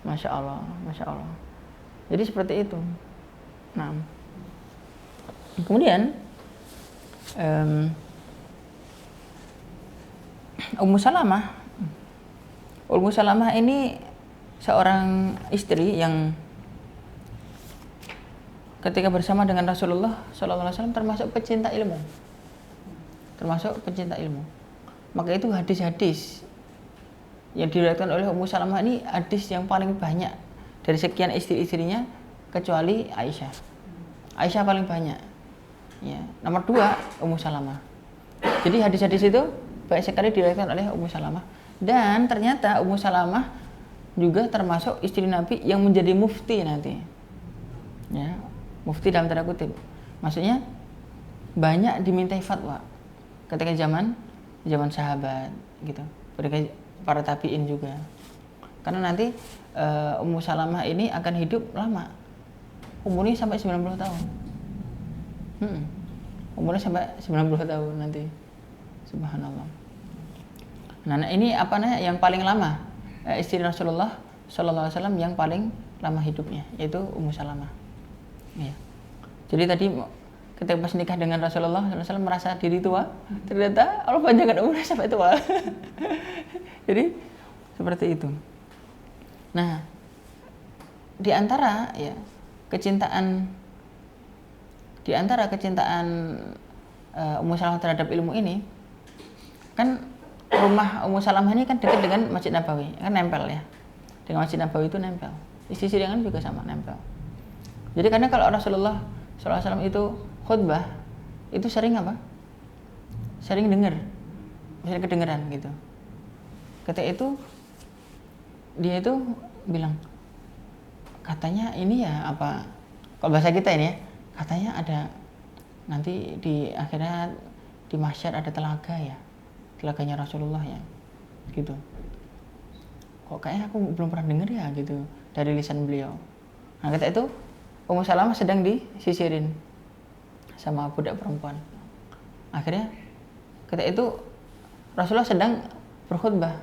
Masya Allah, Masya Allah. Jadi seperti itu. Nah, kemudian Ummu Salamah ini seorang istri yang ketika bersama dengan Rasulullah SAW termasuk pecinta ilmu. Maka itu hadis-hadis yang diriwayatkan oleh Ummu Salamah ini hadis yang paling banyak dari sekian istri-istrinya kecuali Aisyah. Aisyah paling banyak, ya. Nomor 2 Ummu Salamah. Jadi hadis-hadis itu banyak sekali diriwayatkan oleh Ummu Salamah. Dan ternyata Ummu Salamah juga termasuk istri Nabi yang menjadi mufti nanti, ya. Mufti dalam tanda kutip, maksudnya banyak dimintai fatwa ketika zaman sahabat, gitu. Para tabiin juga. Karena nanti Ummu Salamah ini akan hidup lama. Umurnya sampai 90 tahun. Umurnya sampai 90 tahun nanti. Subhanallah. Nah, ini apa namanya yang paling lama? Istri Rasulullah Sallallahu Alaihi Wasallam yang paling lama hidupnya, yaitu Ummu Salamah. Ya. Jadi tadi ketika pas nikah dengan Rasulullah SAW merasa diri tua, ternyata Allah panjangkan umurnya sampai tua. Jadi seperti itu. Nah, di antara ya kecintaan Ummu Salamah terhadap ilmu ini, kan rumah Ummu Salamah ini kan dekat dengan Masjid Nabawi, kan nempel ya. Dengan Masjid Nabawi itu nempel. Isi sidangan juga sama nempel. Jadi karena kalau Rasulullah SAW itu khutbah, itu sering apa? Sering dengar, sering kedengeran gitu. Ketika itu dia itu bilang, katanya ini ya apa? Kalau bahasa kita ini ya, katanya ada nanti di akhirat di mahsyar ada telaga ya, telaganya Rasulullah ya, gitu. Kok kayaknya aku belum pernah dengar ya gitu dari lisan beliau. Nah ketika itu Ummu Salamah sedang disisirin sama budak perempuan. Akhirnya ketika itu Rasulullah sedang berkhutbah.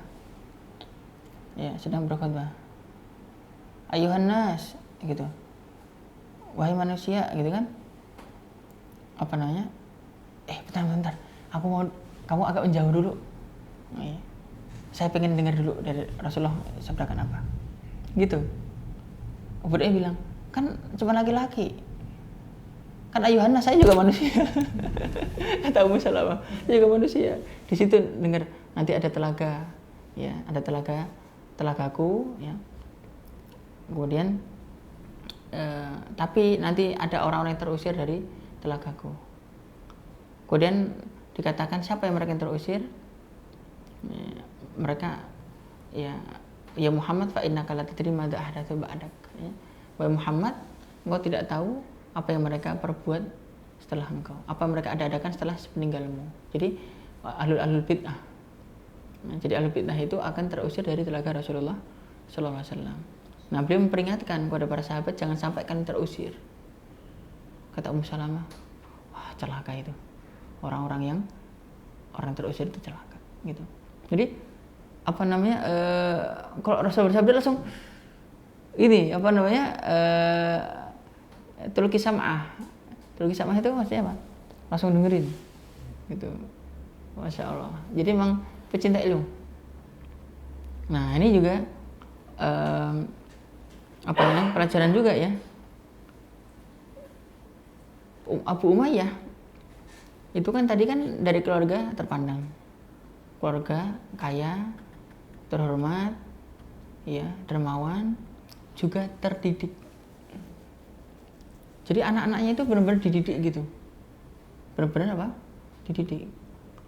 Ya, sedang berkhutbah. Ayuhan nas gitu. Wahai manusia gitu kan. Apa namanya? Bentar. Aku mau kamu agak menjauh dulu. Ya. Saya pengen dengar dulu dari Rasulullah sabdakan apa. Gitu. Budaknya bilang, kan cuma laki-laki. Kan ayuhan nas, saya juga manusia. Kata Ummu Salamah, saya juga manusia. Di situ dengar nanti ada telaga, ya, ada telagaku, ya. Kemudian tapi nanti ada orang-orang yang terusir dari telagaku. Kemudian dikatakan siapa yang mereka yang terusir? Mereka ya Muhammad fa innaka la tadri ma ahdatsu ba'dak. Ya. Wahai Muhammad, engkau tidak tahu apa yang mereka perbuat setelah engkau, apa mereka adakan setelah sepeninggalmu. Jadi ahlul bid'ah. Nah, jadi ahlul bid'ah itu akan terusir dari telaga Rasulullah sallallahu alaihi wasallam. Nah, beliau memperingatkan kepada para sahabat jangan sampai kalian terusir. Kata Ummu Salamah, wah celaka itu. Orang terusir itu celaka gitu. Jadi apa namanya kalau Rasul bersabda langsung ini apa namanya tulki sam'ah itu maksudnya apa? Langsung dengerin gitu. Masya Allah. Jadi memang pecinta ilmu. Nah ini juga apa namanya pelajaran juga ya. Abu Umayyah itu kan tadi kan dari keluarga terpandang, keluarga kaya, terhormat, ya, dermawan, juga terdidik. Jadi anak-anaknya itu benar-benar dididik gitu, benar-benar apa? Dididik.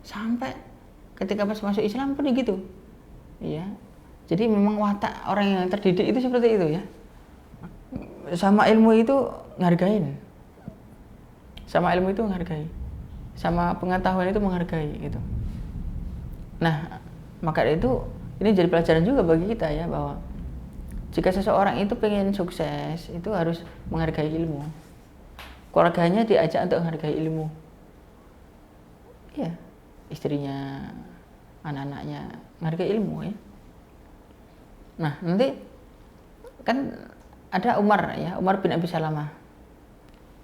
Sampai ketika pas masuk Islam pun gitu, ya. Jadi memang watak orang yang terdidik itu seperti itu ya. Sama ilmu itu ngargain, sama ilmu itu menghargai, sama pengetahuan itu menghargai gitu. Nah, maka itu ini jadi pelajaran juga bagi kita ya bahwa jika seseorang itu pengen sukses itu harus menghargai ilmu. Keluarganya diajak untuk menghargai ilmu. Ya, istrinya, anak-anaknya menghargai ilmu ya. Nah, nanti kan ada Umar bin Abi Salamah.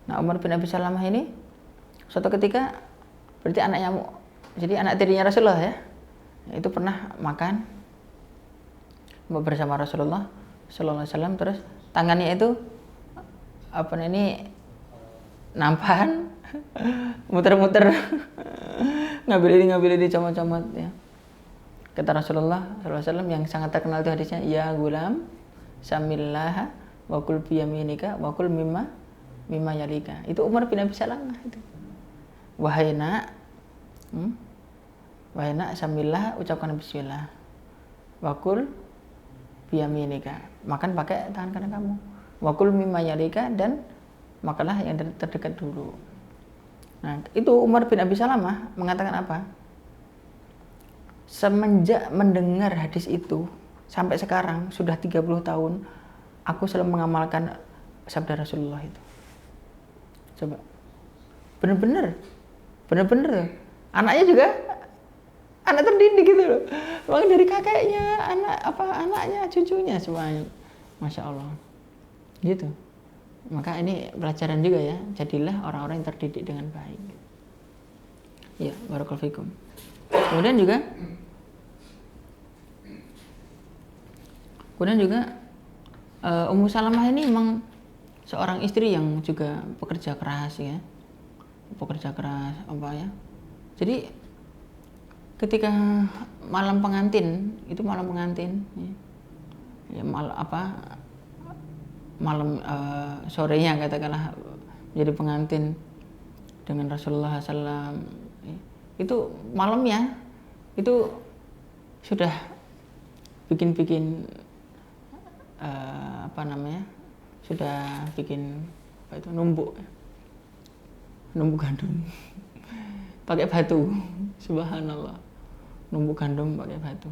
Nah, Umar bin Abi Salamah ini suatu ketika berarti jadi anak tirinya Rasulullah ya. Itu pernah makan bersama Rasulullah sallallahu alaihi wasallam, terus tangannya itu nampan muter-muter ngambil ini comot-comot ya. Kata Rasulullah sallallahu alaihi wasallam yang sangat terkenal itu hadisnya, ya gulam samillah wa kul bi yaminika wa kul mimma yalika. Itu Umar bin Abi Salamah itu. Wahai nak samillah, ucapkan bismillah. Wakul biyaminika, makan pakai tangan kanan kamu. Wakul mimma yalika, dan makanlah yang terdekat dulu. Nah, itu Umar bin Abi Salamah mengatakan apa? Semenjak mendengar hadis itu sampai sekarang sudah 30 tahun aku selalu mengamalkan sabda Rasulullah itu. Coba. Bener-bener anaknya juga anak terdidik gitu loh. Memang dari kakeknya, anaknya, cucunya semuanya. Masya Allah. Gitu. Maka ini pelajaran juga ya. Jadilah orang-orang yang terdidik dengan baik. Ya, barakallahu fikum. Kemudian juga Ummu Salamah ini memang seorang istri yang juga pekerja keras ya, pekerja keras apa ya. Jadi ketika malam pengantin itu malam pengantin ya malam sorenya katakanlah menjadi pengantin dengan Rasulullah SAW itu malamnya itu sudah bikin sudah bikin numbuk gandum pakai batu. Subhanallah, numbuk gandum pakai batu.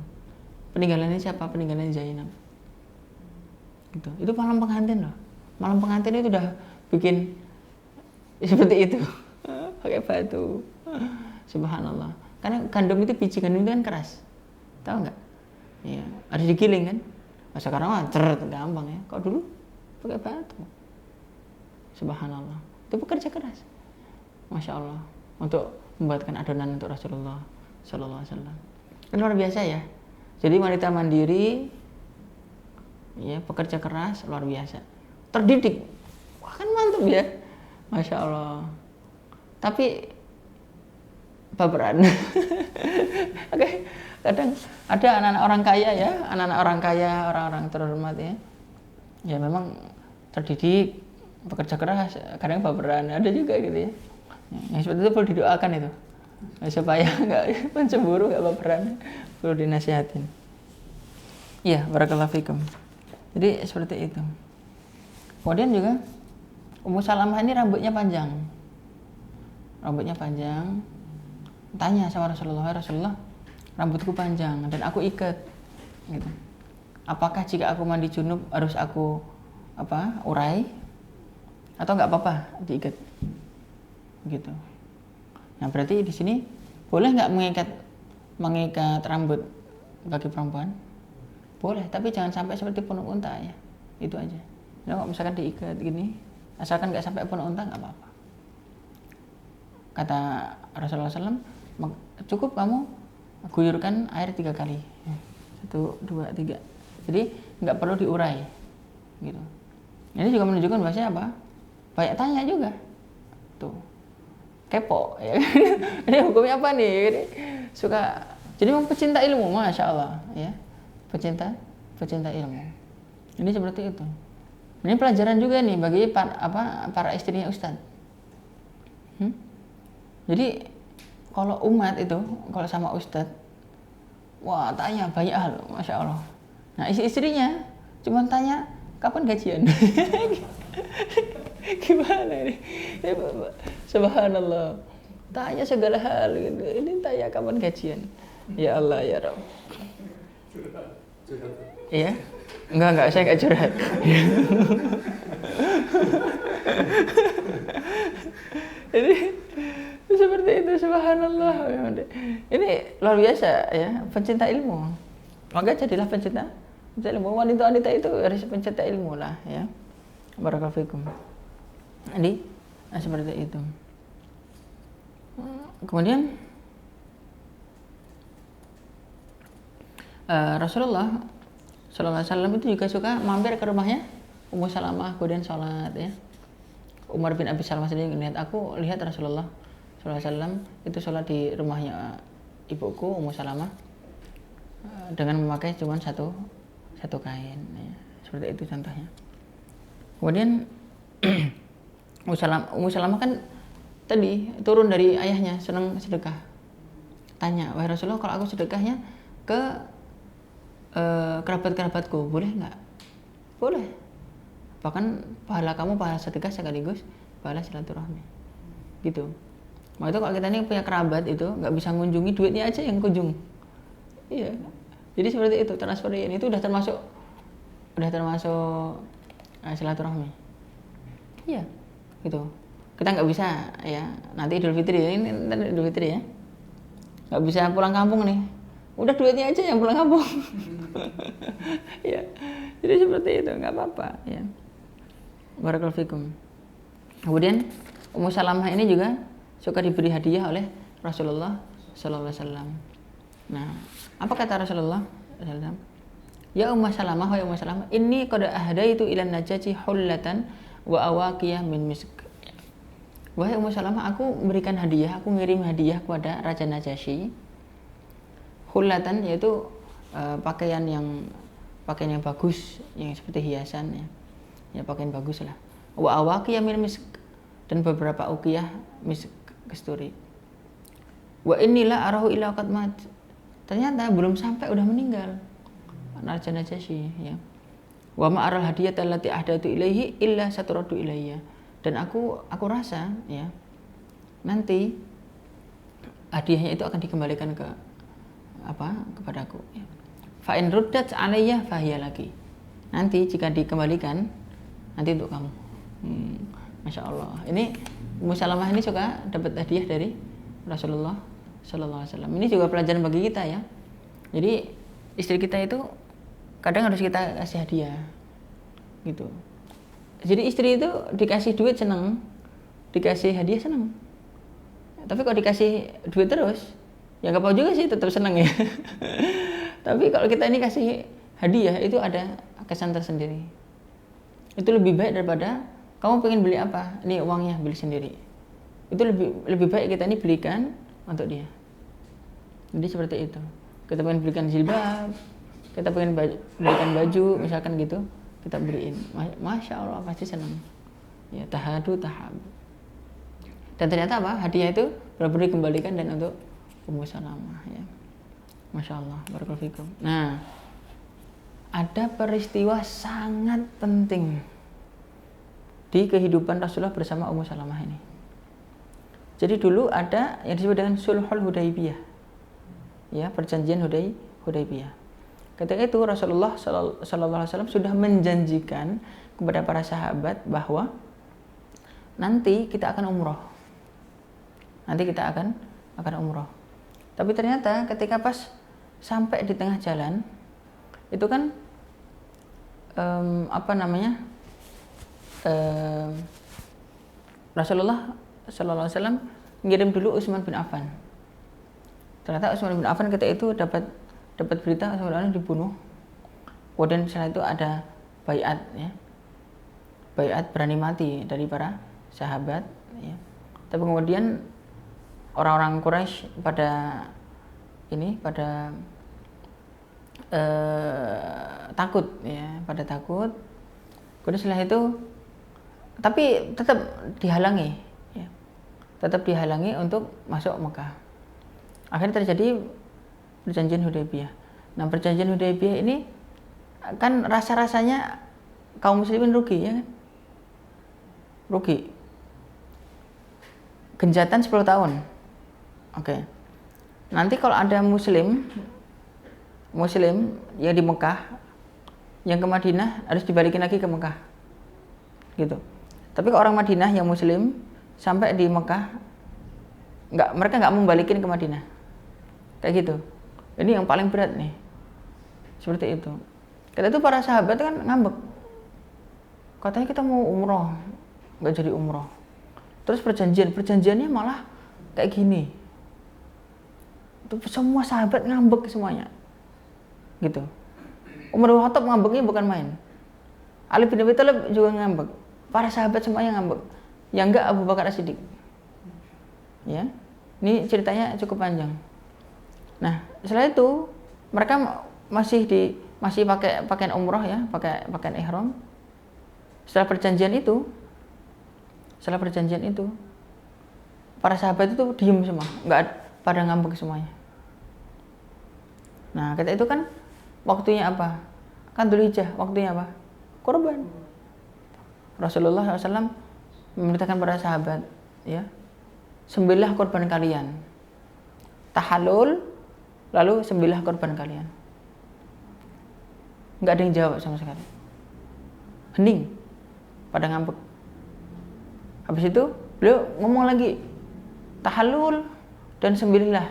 Peninggalannya siapa? Peninggalannya Zainab. Itu malam pengantin loh. Malam pengantin itu udah bikin seperti itu pakai batu. Subhanallah. Karena gandum itu, biji gandum itu kan keras, tahu nggak? Iya, harus digiling kan. Masa sekarang mah gampang ya. Kok dulu pakai batu. Subhanallah. Itu bekerja keras. Masya Allah. Untuk membuatkan adonan untuk Rasulullah Sallallahu Alaihi Wasallam. Luar biasa ya. Jadi wanita mandiri, ya pekerja keras luar biasa. Terdidik. Wah kan mantap ya. Masya Allah. Tapi baperan. Oke. Kadang ada anak-anak orang kaya ya, orang-orang terhormat ya. Ya memang terdidik, bekerja keras, kadang baperan, ada juga gitu ya. Yang seperti itu perlu didoakan itu. Supaya enggak mencemburu, enggak baperan, perlu dinasihatin. Iya, barakallahu fikum. Jadi seperti itu. Kemudian juga Ummu Salamah ini rambutnya panjang. Tanya sama Rasulullah, Rasulullah, rambutku panjang dan aku ikat gitu. Apakah jika aku mandi junub harus aku urai atau nggak apa-apa diikat gitu. Nah berarti di sini boleh nggak mengikat rambut bagi perempuan? Boleh, tapi jangan sampai seperti punuk unta ya, itu aja. Kalau misalkan diikat gini, asalkan nggak sampai punuk unta nggak apa-apa. Kata Rasulullah SAW, cukup kamu guyurkan air 3 kali, 1, 2, 3. Jadi nggak perlu diurai, gitu. Ini juga menunjukkan bahasanya apa? Banyak tanya juga, tuh, kepo. Ya. Ini hukumnya apa nih? Ini suka. Jadi memang pecinta ilmu, masya Allah, ya, pecinta ilmu. Ini seperti itu. Ini pelajaran juga nih bagi para istrinya Ustadz. Jadi kalau umat itu, kalau sama Ustadz, wah tanya banyak hal, masya Allah. Nah istrinya cuma tanya kapan gajian. Gimana ini? Subhanallah. Tanya segala hal gitu. Ini tanya kapan gajian. Ya Allah ya Rabb. Iya? Enggak, saya enggak curhat. Ini seperti itu, subhanallah. Ini luar biasa ya, pencinta ilmu. Maka jadilah pencinta ilmu. Wanita-wanita itu harus pencinta ilmu lah ya. Barakallahu fikum. Jadi seperti itu. Kemudian Rasulullah Sallallahu Alaihi Wasallam itu juga suka mampir ke rumahnya Ummu Salamah, kemudian sholat ya. Umar bin Abi Salamah sendiri lihat Rasulullah Sallallahu Alaihi Wasallam itu sholat di rumahnya ibuku Ummu Salamah dengan memakai cuma satu kain ya. Seperti itu contohnya. Kemudian Ummu Salamah kan tadi turun dari ayahnya, senang sedekah. Tanya, wahai Rasulullah, kalau aku sedekahnya ke kerabat-kerabatku boleh nggak? Boleh. Bahkan pahala kamu pahala sedekah sekaligus pahala silaturahmi. Gitu. Makanya kalau kita ini punya kerabat itu nggak bisa mengunjungi, duitnya aja yang kunjung. Iya. Jadi seperti itu, transfer ini itu udah termasuk silaturahmi. Iya. Gitu. Kita nggak bisa ya. Nanti Idul Fitri ya. Nggak bisa pulang kampung nih. Udah duitnya aja yang pulang kampung. Ya. Jadi seperti itu, nggak apa-apa ya. Barakallahu fikum. Kemudian Ummu Salamah ini juga suka diberi hadiah oleh Rasulullah Sallallahu Alaihi Wasallam. Nah, apa kata Rasulullah SAW? Ya Ummu Salamah, wa Ummu Salamah, inni qad ahdaitu ilan najashi hullatan wa awaqiyah min misk. Wahai Ummu Salamah, aku memberikan hadiah, aku ngirim hadiah kepada Raja Najasyi. Hullatan yaitu pakaian yang bagus, yang seperti hiasan ya. Ya pakaian bagus lah. Wa awaqiyah min misk, dan beberapa uqiyah misk kasturi. Wa inilah arahu ila qad mat. Ternyata belum sampai udah meninggal Raja Najasyi ya. Wa ma aral hadiyat allati ahdatu ilaihi illa saturadu ilayya. Dan aku rasa ya nanti hadiahnya itu akan dikembalikan kepadaku ya. Fa in ruddat alayya fahiya lagi. Nanti jika dikembalikan nanti untuk kamu. Masya Allah. Ini Ummu Salamah ini juga dapat hadiah dari Rasulullah Sallallahu Alaihi Wasallam. Ini juga pelajaran bagi kita ya. Jadi istri kita itu kadang harus kita kasih hadiah, gitu. Jadi istri itu dikasih duit seneng, dikasih hadiah seneng. Tapi kalau dikasih duit terus, ya nggak apa juga sih, tetap seneng ya. Tapi kalau kita ini kasih hadiah itu ada kesan tersendiri. Itu lebih baik daripada kamu pengen beli apa, ini uangnya beli sendiri. Itu lebih baik kita ini belikan untuk dia. Jadi seperti itu. Kita pengen belikan jilbab, kita pengen belikan baju, misalkan gitu, kita beliin. Masya Allah pasti senang. Ya tahadu tahabu. Dan ternyata apa? Hadiah itu benar-benar dikembalikan dan untuk Ummu Salamah ya. Masya Allah, barakallahu fikum. Nah, ada peristiwa sangat penting di kehidupan Rasulullah bersama Ummu Salamah ini. Jadi dulu ada yang disebut dengan Sulhul Hudaybiyah. Ya, perjanjian Hudaybiyah. Ketika itu Rasulullah Sallallahu Alaihi Wasallam sudah menjanjikan kepada para sahabat bahwa nanti kita akan umroh. Nanti kita akan umroh. Tapi ternyata ketika pas sampai di tengah jalan, itu kan Rasulullah Sallallahu Alaihi Wasallam ngirim dulu Utsman bin Affan. Ternyata Utsman bin Affan ketika itu dapat berita Utsman bin Affan dibunuh. Kemudian setelah itu ada baiat ya. Baiat berani mati dari para sahabat ya. Tapi kemudian orang-orang Quraisy pada takut ya, pada takut. Kemudian setelah itu tapi tetap dihalangi ya. Tetap dihalangi untuk masuk Mekah. Akhirnya terjadi perjanjian Hudaybiyah. Nah, perjanjian Hudaybiyah ini kan rasa-rasanya kaum muslimin rugi ya kan? Rugi. Genjatan 10 tahun. Oke. Nanti kalau ada muslim yang di Mekah yang ke Madinah harus dibalikin lagi ke Mekah. Gitu. Tapi kalau orang Madinah yang muslim sampai di Mekah mereka nggak mau balikin ke Madinah. Kayak gitu. Ini yang paling berat nih. Seperti itu. Kita itu para sahabat kan ngambek. Katanya kita mau umroh, nggak jadi umroh. Terus perjanjiannya malah kayak gini. Itu semua sahabat ngambek semuanya. Gitu. Umar bin Khattab ngambeknya bukan main. Ali bin Abi Thalib juga ngambek. Para sahabat semuanya ngambek. Yang enggak Abu Bakar As-Siddiq. Ya. Ini ceritanya cukup panjang. Nah, setelah itu mereka masih pakai pakaian umroh ya, pakai pakaian ihram. Setelah perjanjian itu para sahabat itu diem semua, nggak pada ngambek semuanya. Nah, ketika itu kan waktunya apa? Kan Dzulhijjah, waktunya apa? Kurban. Rasulullah SAW memerintahkan para sahabat, ya, sembelihlah kurban kalian. Tahallul, lalu sembelihlah kurban kalian. Nggak ada yang jawab sama sekali. Hening, pada ngambek. Habis itu beliau ngomong lagi, tahallul dan sembelihlah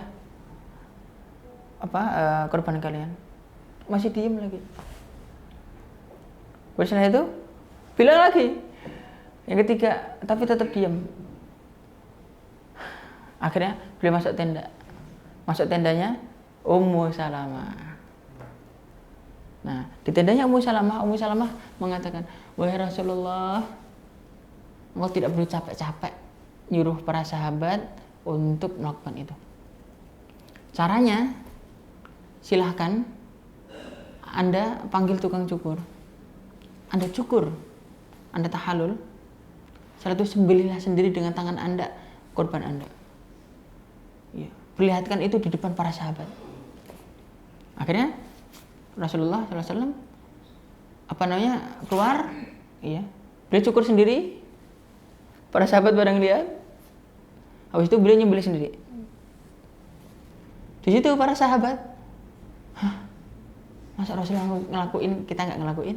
kurban kalian. Masih diem lagi. Setelah itu bilang lagi yang ketiga, tapi tetap diam. Akhirnya beliau masuk tenda. Masuk tendanya Ummu Salamah. Nah, di tendanya Ummu Salamah mengatakan, wahai Rasulullah, engkau tidak perlu capek-capek nyuruh para sahabat untuk melakukan itu. Caranya, silahkan Anda panggil tukang cukur, Anda cukur, Anda tahalul, setelah itu sembelihlah sendiri dengan tangan Anda korban Anda. Ya, perlihatkan itu di depan para sahabat. Akhirnya Rasulullah SAW keluar, iya, beliau cukur sendiri, para sahabat bareng lihat, habis itu beliau nyembelih sendiri. Di situ para sahabat, masa Rasulullah ngelakuin, kita nggak ngelakuin?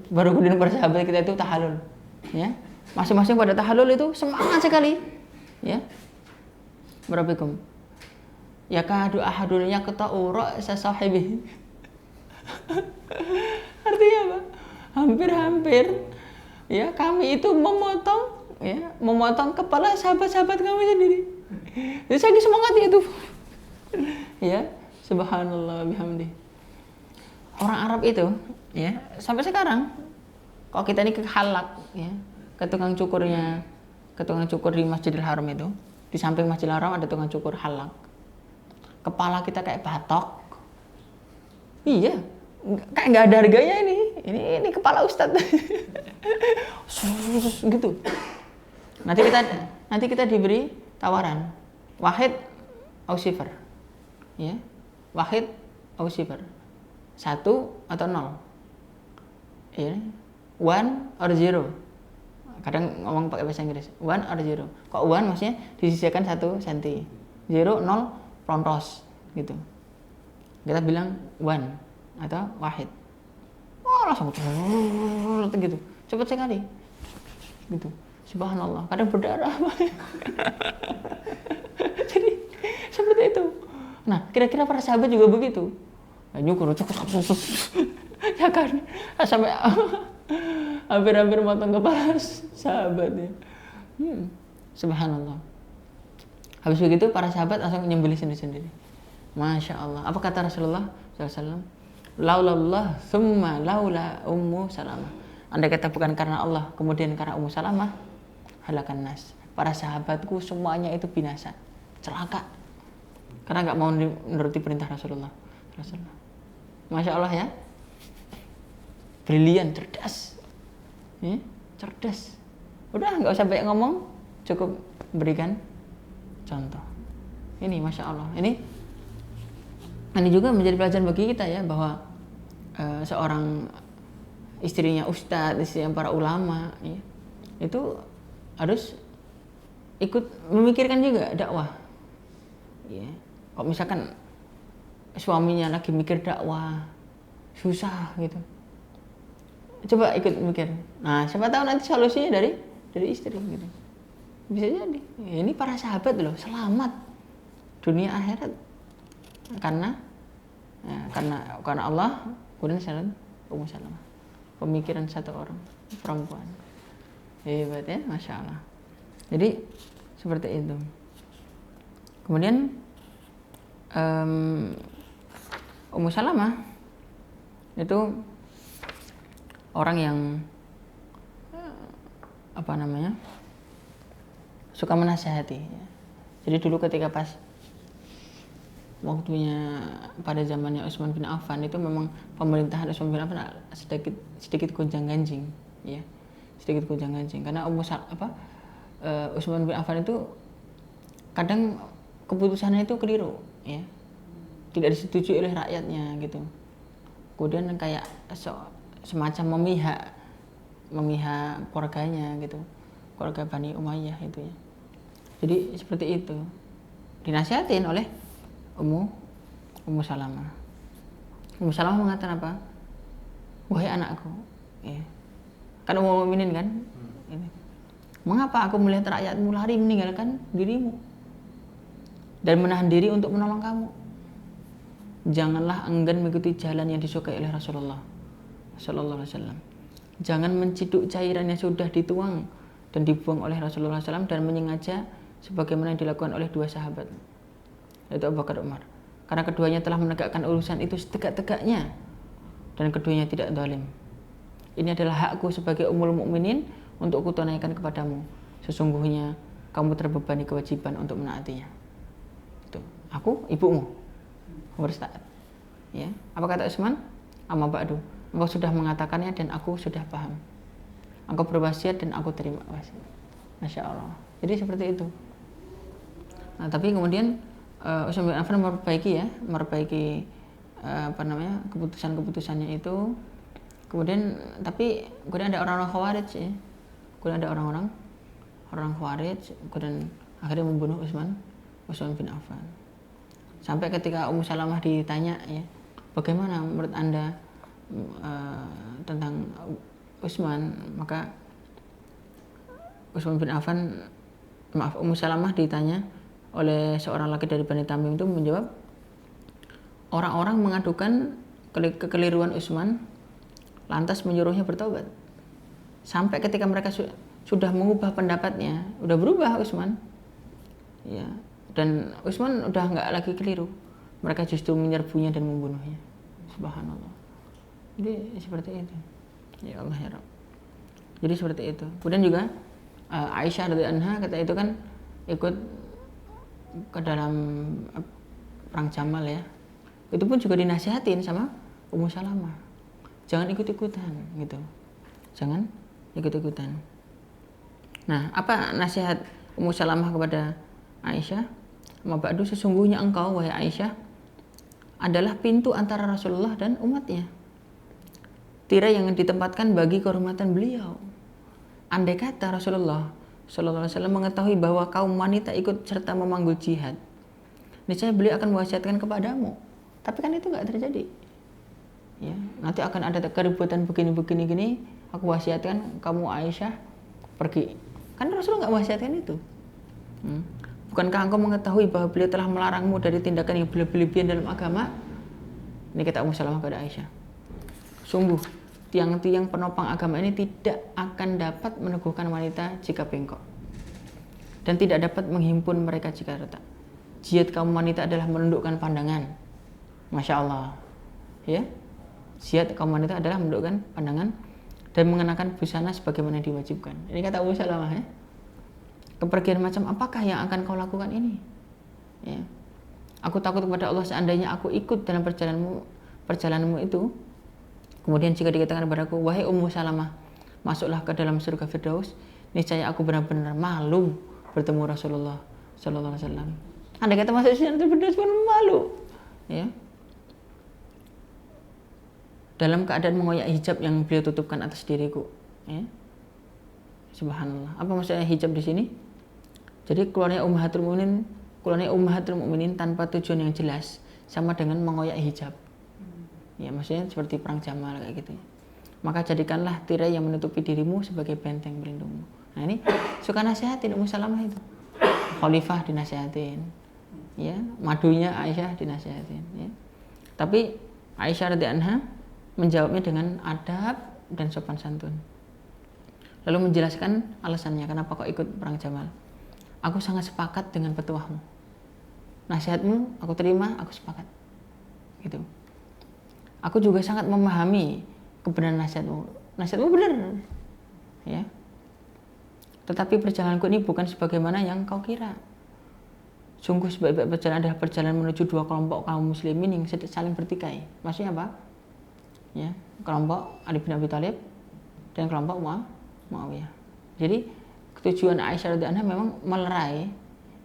Baru kemudian para sahabat kita itu tahalul, ya, masing-masing pada tahalul itu semangat sekali, ya. Barabikum. Ya kadu ahadun yaqta'u ra'sa sahibihi. Artinya apa? Hampir-hampir ya kami itu memotong kepala sahabat-sahabat kami sendiri. Jadi saya semangat itu. Ya, subhanallah bihamdi. Orang Arab itu ya, sampai sekarang kalau kita ini ke halak ya, ke tukang cukurnya, ke tukang cukur di Masjidil Haram itu, di samping Masjidil Haram ada tukang cukur halak. Kepala kita kayak batok, iya, kayak nggak ada harganya ini kepala ustadz, gitu. Nanti kita diberi tawaran, wahid atau sifar, ya, wahid atau sifar, 1 atau 0, ya, 1 or 0. Kadang ngomong pakai bahasa Inggris, 1 or 0. Kok 1 maksudnya disisihkan 1 cm, 0 0 prontos gitu. Kita bilang 1 atau wahid. Oh, langsung gitu. Cepat sekali. Gitu. Subhanallah, kadang berdarah. Jadi seperti itu. Nah, kira-kira para sahabat juga begitu. Nyukur ya kan, sampai hampir-hampir motong kepala sahabatnya. Subhanallah. Habis begitu para sahabat langsung nyembelih sendiri-sendiri. Masya Allah. Apa kata Rasulullah SAW? Laulallah summa laula Ummu Salamah. Andai kata bukan karena Allah, kemudian karena Ummu Salamah, halakan nas. Para sahabatku semuanya itu binasa, celaka, karena nggak mau menuruti perintah Rasulullah. Masya Allah ya. Brilian, cerdas. Cerdas. Udah nggak usah banyak ngomong, cukup berikan contoh. Ini Masya Allah. Ini juga menjadi pelajaran bagi kita ya, bahwa seorang istrinya ustadz, istrinya para ulama ya, itu harus ikut memikirkan juga dakwah. Ya. Kalau misalkan suaminya lagi mikir dakwah susah gitu, coba ikut mikir. Nah, siapa tahu nanti solusinya dari istri gitu. Bisa jadi. Ya, ini para sahabat loh, selamat dunia akhirat karena Allah, kemudian Ummu Salamah, pemikiran satu orang perempuan. Hebat ya, Masya Allah. Jadi seperti itu. Kemudian Ummu Salamah itu orang yang suka menasihati. Jadi dulu ketika pas waktunya pada zamannya Utsman bin Affan itu memang pemerintahan Utsman bin Affan sedikit gonjang-ganjing, ya, sedikit gonjang-ganjing karena Utsman bin Affan itu kadang keputusannya itu keliru, ya, tidak disetujui oleh rakyatnya gitu. Kemudian kayak semacam memihak keluarganya gitu, keluarga Bani Umayyah itu ya. Jadi seperti itu dinasihatin oleh Ummu Salamah. Ummu Salamah mengatakan apa? Wahai anakku, ya. Kan Ummul Mukminin kan? Mengapa aku melihat rakyatmu lari meninggalkan dirimu dan menahan diri untuk menolong kamu? Janganlah enggan mengikuti jalan yang disukai oleh Rasulullah Sallallahu Alaihi Wasallam. Jangan menciduk cairan yang sudah dituang dan dibuang oleh Rasulullah SAW dan menyengaja sebagaimana yang dilakukan oleh dua sahabat, yaitu Abu Bakar dan Umar. Karena keduanya telah menegakkan urusan itu setegak-tegaknya dan keduanya tidak zalim. Ini adalah hakku sebagai ummul mukminin untuk kutunaikan kepadamu. Sesungguhnya kamu terbebani kewajiban untuk menaatinya. Itu. Aku ibumu. Harus taat. Ya. Apa kata Utsman? Amma ba'du. Engkau sudah mengatakannya dan aku sudah paham. Engkau berwasiat dan aku terima wasiat. Masya Allah. Jadi seperti itu. Nah, tapi kemudian Utsman bin Affan memperbaiki keputusannya itu. Kemudian ada orang-orang Khawarij ya. Kemudian ada orang Khawarij kemudian akhirnya membunuh Utsman bin Affan. Sampai ketika Ummu Salamah ditanya ya, bagaimana menurut Anda tentang Utsman, maka Ummu Salamah ditanya oleh seorang laki dari Bani Tamim itu menjawab, orang-orang mengadukan kekeliruan Utsman lantas menyuruhnya bertobat. Sampai ketika mereka sudah mengubah pendapatnya, udah berubah Utsman. Ya, dan Utsman udah nggak lagi keliru. Mereka justru menyerbunya dan membunuhnya. Subhanallah. Jadi seperti itu. Ya Allah ya Rabb. Jadi seperti itu. Kemudian juga Aisyah radhiyallahu anha kata itu kan ikut ke dalam perang Jamal ya. Itu pun juga dinasihatin sama Ummu Salamah. Jangan ikut-ikutan gitu. Jangan ikut-ikutan. Nah, apa nasihat Ummu Salamah kepada Aisyah? Amma ba'du, sesungguhnya engkau wahai Aisyah adalah pintu antara Rasulullah dan umatnya. Tirai yang ditempatkan bagi kehormatan beliau. Andai kata Rasulullah sallallahu alaihi wasallam mengetahui bahwa kaum wanita ikut serta memanggul jihad, niscaya beliau akan mewasiatkan kepadamu. Tapi kan itu enggak terjadi. Ya, nanti akan ada keributan begini, aku wasiatkan kamu Aisyah pergi. Kan Rasulullah nggak wasiatkan itu. Bukankah engkau mengetahui bahwa beliau telah melarangmu dari tindakan yang berlebihan dalam agama? Ini kata Ummu Salamah kepada Aisyah. Sungguh, tiang-tiang penopang agama ini tidak akan dapat meneguhkan wanita jika bengkok. Dan tidak dapat menghimpun mereka jika retak. Jihad kaum wanita adalah menundukkan pandangan. Masya Allah. Ya. Jihad kaum wanita adalah menundukkan pandangan dan mengenakan busana sebagaimana diwajibkan. Ini kata Ummu Salamah ya. Kepergian macam apakah yang akan kau lakukan ini? Ya. Aku takut kepada Allah seandainya aku ikut dalam perjalananmu itu. Kemudian jika dikatakan kepadaku, wahai Ummu Salamah, masuklah ke dalam surga Firdaus, niscaya aku benar-benar malu bertemu Rasulullah sallallahu alaihi wasallam. Andai kata masuk surga Firdaus pun malu. Ya. Dalam keadaan mengoyak hijab yang beliau tutupkan atas diriku. Ya. Subhanallah. Apa maksudnya hijab di sini? Jadi keluarnya Ummahatul Mukminin tanpa tujuan yang jelas sama dengan mengoyak hijab. Ya, maksudnya seperti perang Jamal kayak gitu. Maka jadikanlah tirai yang menutupi dirimu sebagai benteng pelindungmu. Nah, ini suka nasihatin Ummu Salamah itu. Khalifah dinasihatin. Ya, madunya Aisyah dinasihatin, ya. Tapi Aisyah radhiyallahu anha menjawabnya dengan adab dan sopan santun. Lalu menjelaskan alasannya kenapa kok ikut perang Jamal. Aku sangat sepakat dengan petuahmu. Nasihatmu aku terima, aku sepakat. Gitu. Aku juga sangat memahami kebenaran nasihatmu. Nasihatmu benar. Ya. Tetapi perjalananku ini bukan sebagaimana yang kau kira. Sungguh sebaik-baik perjalanan adalah perjalanan menuju dua kelompok kaum muslimin yang saling bertikai. Maksudnya apa? Ya, kelompok Ali bin Abi Thalib dan kelompok Muawiyah. Jadi tujuan Aisyah radhiyallahu anha memang melerai,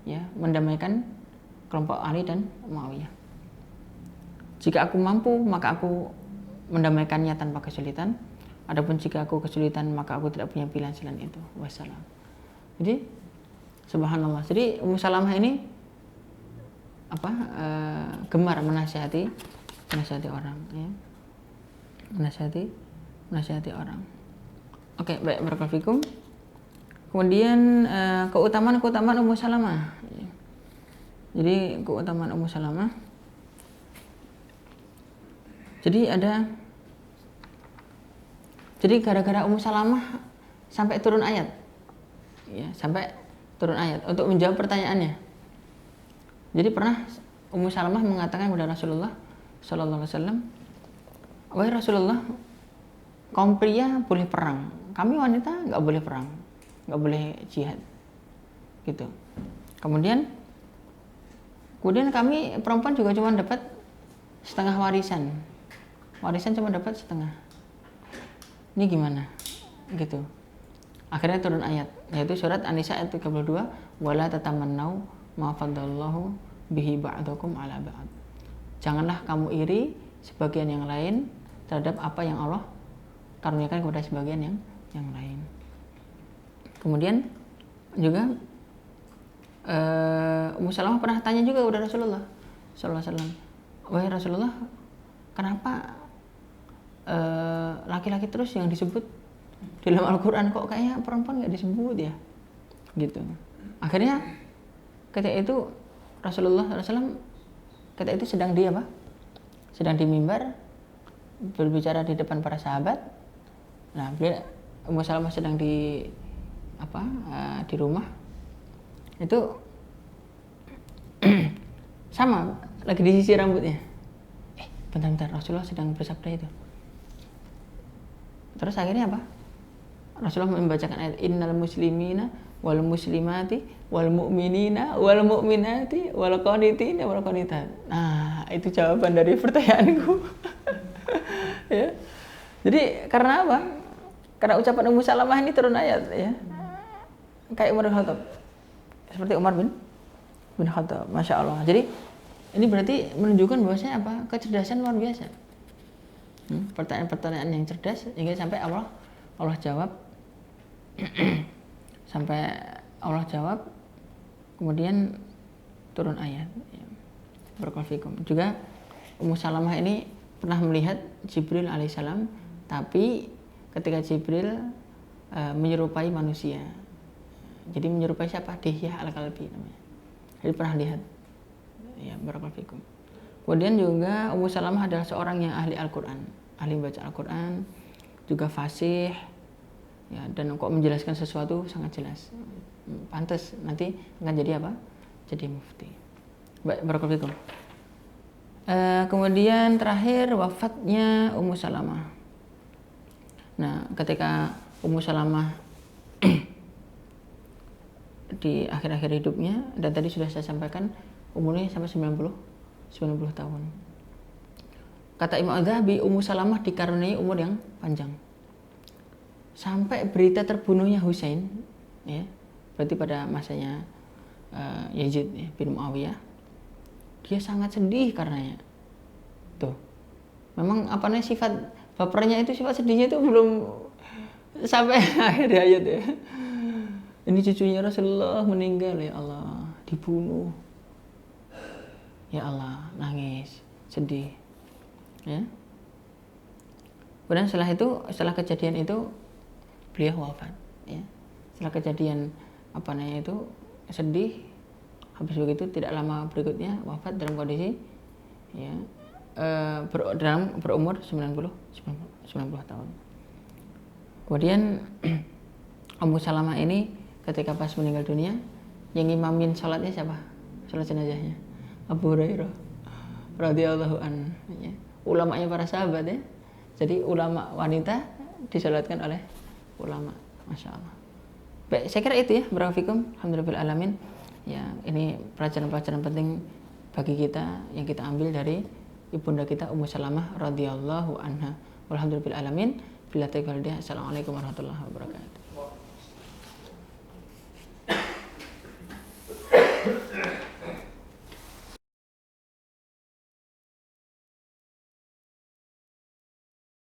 ya, mendamaikan kelompok Ali dan Muawiyah. Jika aku mampu, maka aku mendamaikannya tanpa kesulitan. Adapun jika aku kesulitan, maka aku tidak punya pilihan selain itu. Wassalam. Jadi, subhanallah. Jadi Ummu Salamah ini gemar menasihati orang, ya. Menasihati orang. Oke, baik, barakallahu fikum. Kemudian keutamaan Ummu Salamah. Jadi keutamaan Ummu Salamah. Jadi gara-gara Ummu Salamah sampai turun ayat. Ya, sampai turun ayat untuk menjawab pertanyaannya. Jadi pernah Ummu Salamah mengatakan kepada Rasulullah sallallahu alaihi wasallam, wahai Rasulullah, kaum pria boleh perang, kami wanita nggak boleh perang, nggak boleh jihad, gitu. Kemudian kami perempuan juga cuma dapat setengah warisan cuma dapat setengah. Ini gimana? Gitu. Akhirnya turun ayat, yaitu surat An-Nisa ayat 32, wala tatamannau ma faddallahu bihi ba'dakum ala ba'd. Janganlah kamu iri sebagian yang lain terhadap apa yang Allah karuniakan kepada sebagian yang lain. Kemudian juga Ummu Salamah pernah tanya juga kepada Rasulullah sallallahu alaihi wasallam, wahai Rasulullah, kenapa laki-laki terus yang disebut dalam Al-Quran, kok kayaknya perempuan nggak disebut ya, gitu. Akhirnya ketika itu Rasulullah SAW ketika itu sedang di mimbar berbicara di depan para sahabat. Nah, Ummu Salamah sedang di rumah itu sama lagi disisir rambutnya. Bentar, Rasulullah sedang bersabda itu. Terus akhirnya apa? Rasulullah membacakan ayat innal muslimina wal muslimati wal mu'minina wal mu'minati wal qanitina wal qanitat. Nah, itu jawaban dari pertanyaanku. Ya. Jadi karena apa? Karena ucapan Ummu Salamah ini turun ayat ya. Kayak Umar bin Khattab. Seperti Umar bin Khattab, Masya Allah. Jadi ini berarti menunjukkan bahwasanya apa? Kecerdasan luar biasa. Pertanyaan-pertanyaan yang cerdas hingga sampai Allah jawab. Sampai Allah jawab, kemudian turun ayat. Barakallahu fikum. Juga Ummu Salamah ini pernah melihat Jibril alaihissalam, tapi ketika Jibril menyerupai manusia. Jadi menyerupai siapa? Dihyah al-Kalbi namanya. Jadi pernah lihat. Ya, barakallahu fikum. Kemudian juga Ummu Salamah adalah seorang yang ahli Al-Quran, ahli baca Al-Quran, juga fasih, ya, dan kok menjelaskan sesuatu sangat jelas. Pantas nanti akan jadi apa? Jadi mufti. Baik, barakallahu fikum. Kemudian terakhir wafatnya Ummu Salamah. Nah, ketika Ummu Salamah di akhir-akhir hidupnya, dan tadi sudah saya sampaikan umurnya sampai 90 tahun. Kata Imam Az-Zahabi, Ummu Salamah dikaruniai umur yang panjang. Sampai berita terbunuhnya Husain, ya, berarti pada masanya Yazid bin Muawiyah, dia sangat sedih karenanya. Tuh, memang apa namanya sifat bapernya itu, sifat sedihnya itu belum sampai akhir hayat ya. Ini cucunya Rasulullah meninggal, ya Allah, dibunuh. Ya Allah, nangis, sedih. Ya. Kemudian setelah kejadian itu beliau wafat. Ya. Setelah kejadian itu sedih, habis begitu tidak lama berikutnya wafat dalam kondisi ya berumur 90 tahun. Kemudian Ummu Salamah ini ketika pas meninggal dunia, yang imamin sholatnya siapa? Sholat jenazahnya Abu Hurairah radhiyallahu anhu, ya. Ulamanya para sahabat ya. Jadi ulama wanita disolatkan oleh ulama, Masya Allah. Baik, saya kira itu ya. Barakallahu alhamdulillah alamin. Ya, ini pelajaran-pelajaran penting bagi kita yang kita ambil dari ibunda kita Ummu Salamah radhiyallahu anha. Walhamdulillah alamin. Bila taufiq wal hidayah. Assalamualaikum warahmatullahi wabarakatuh.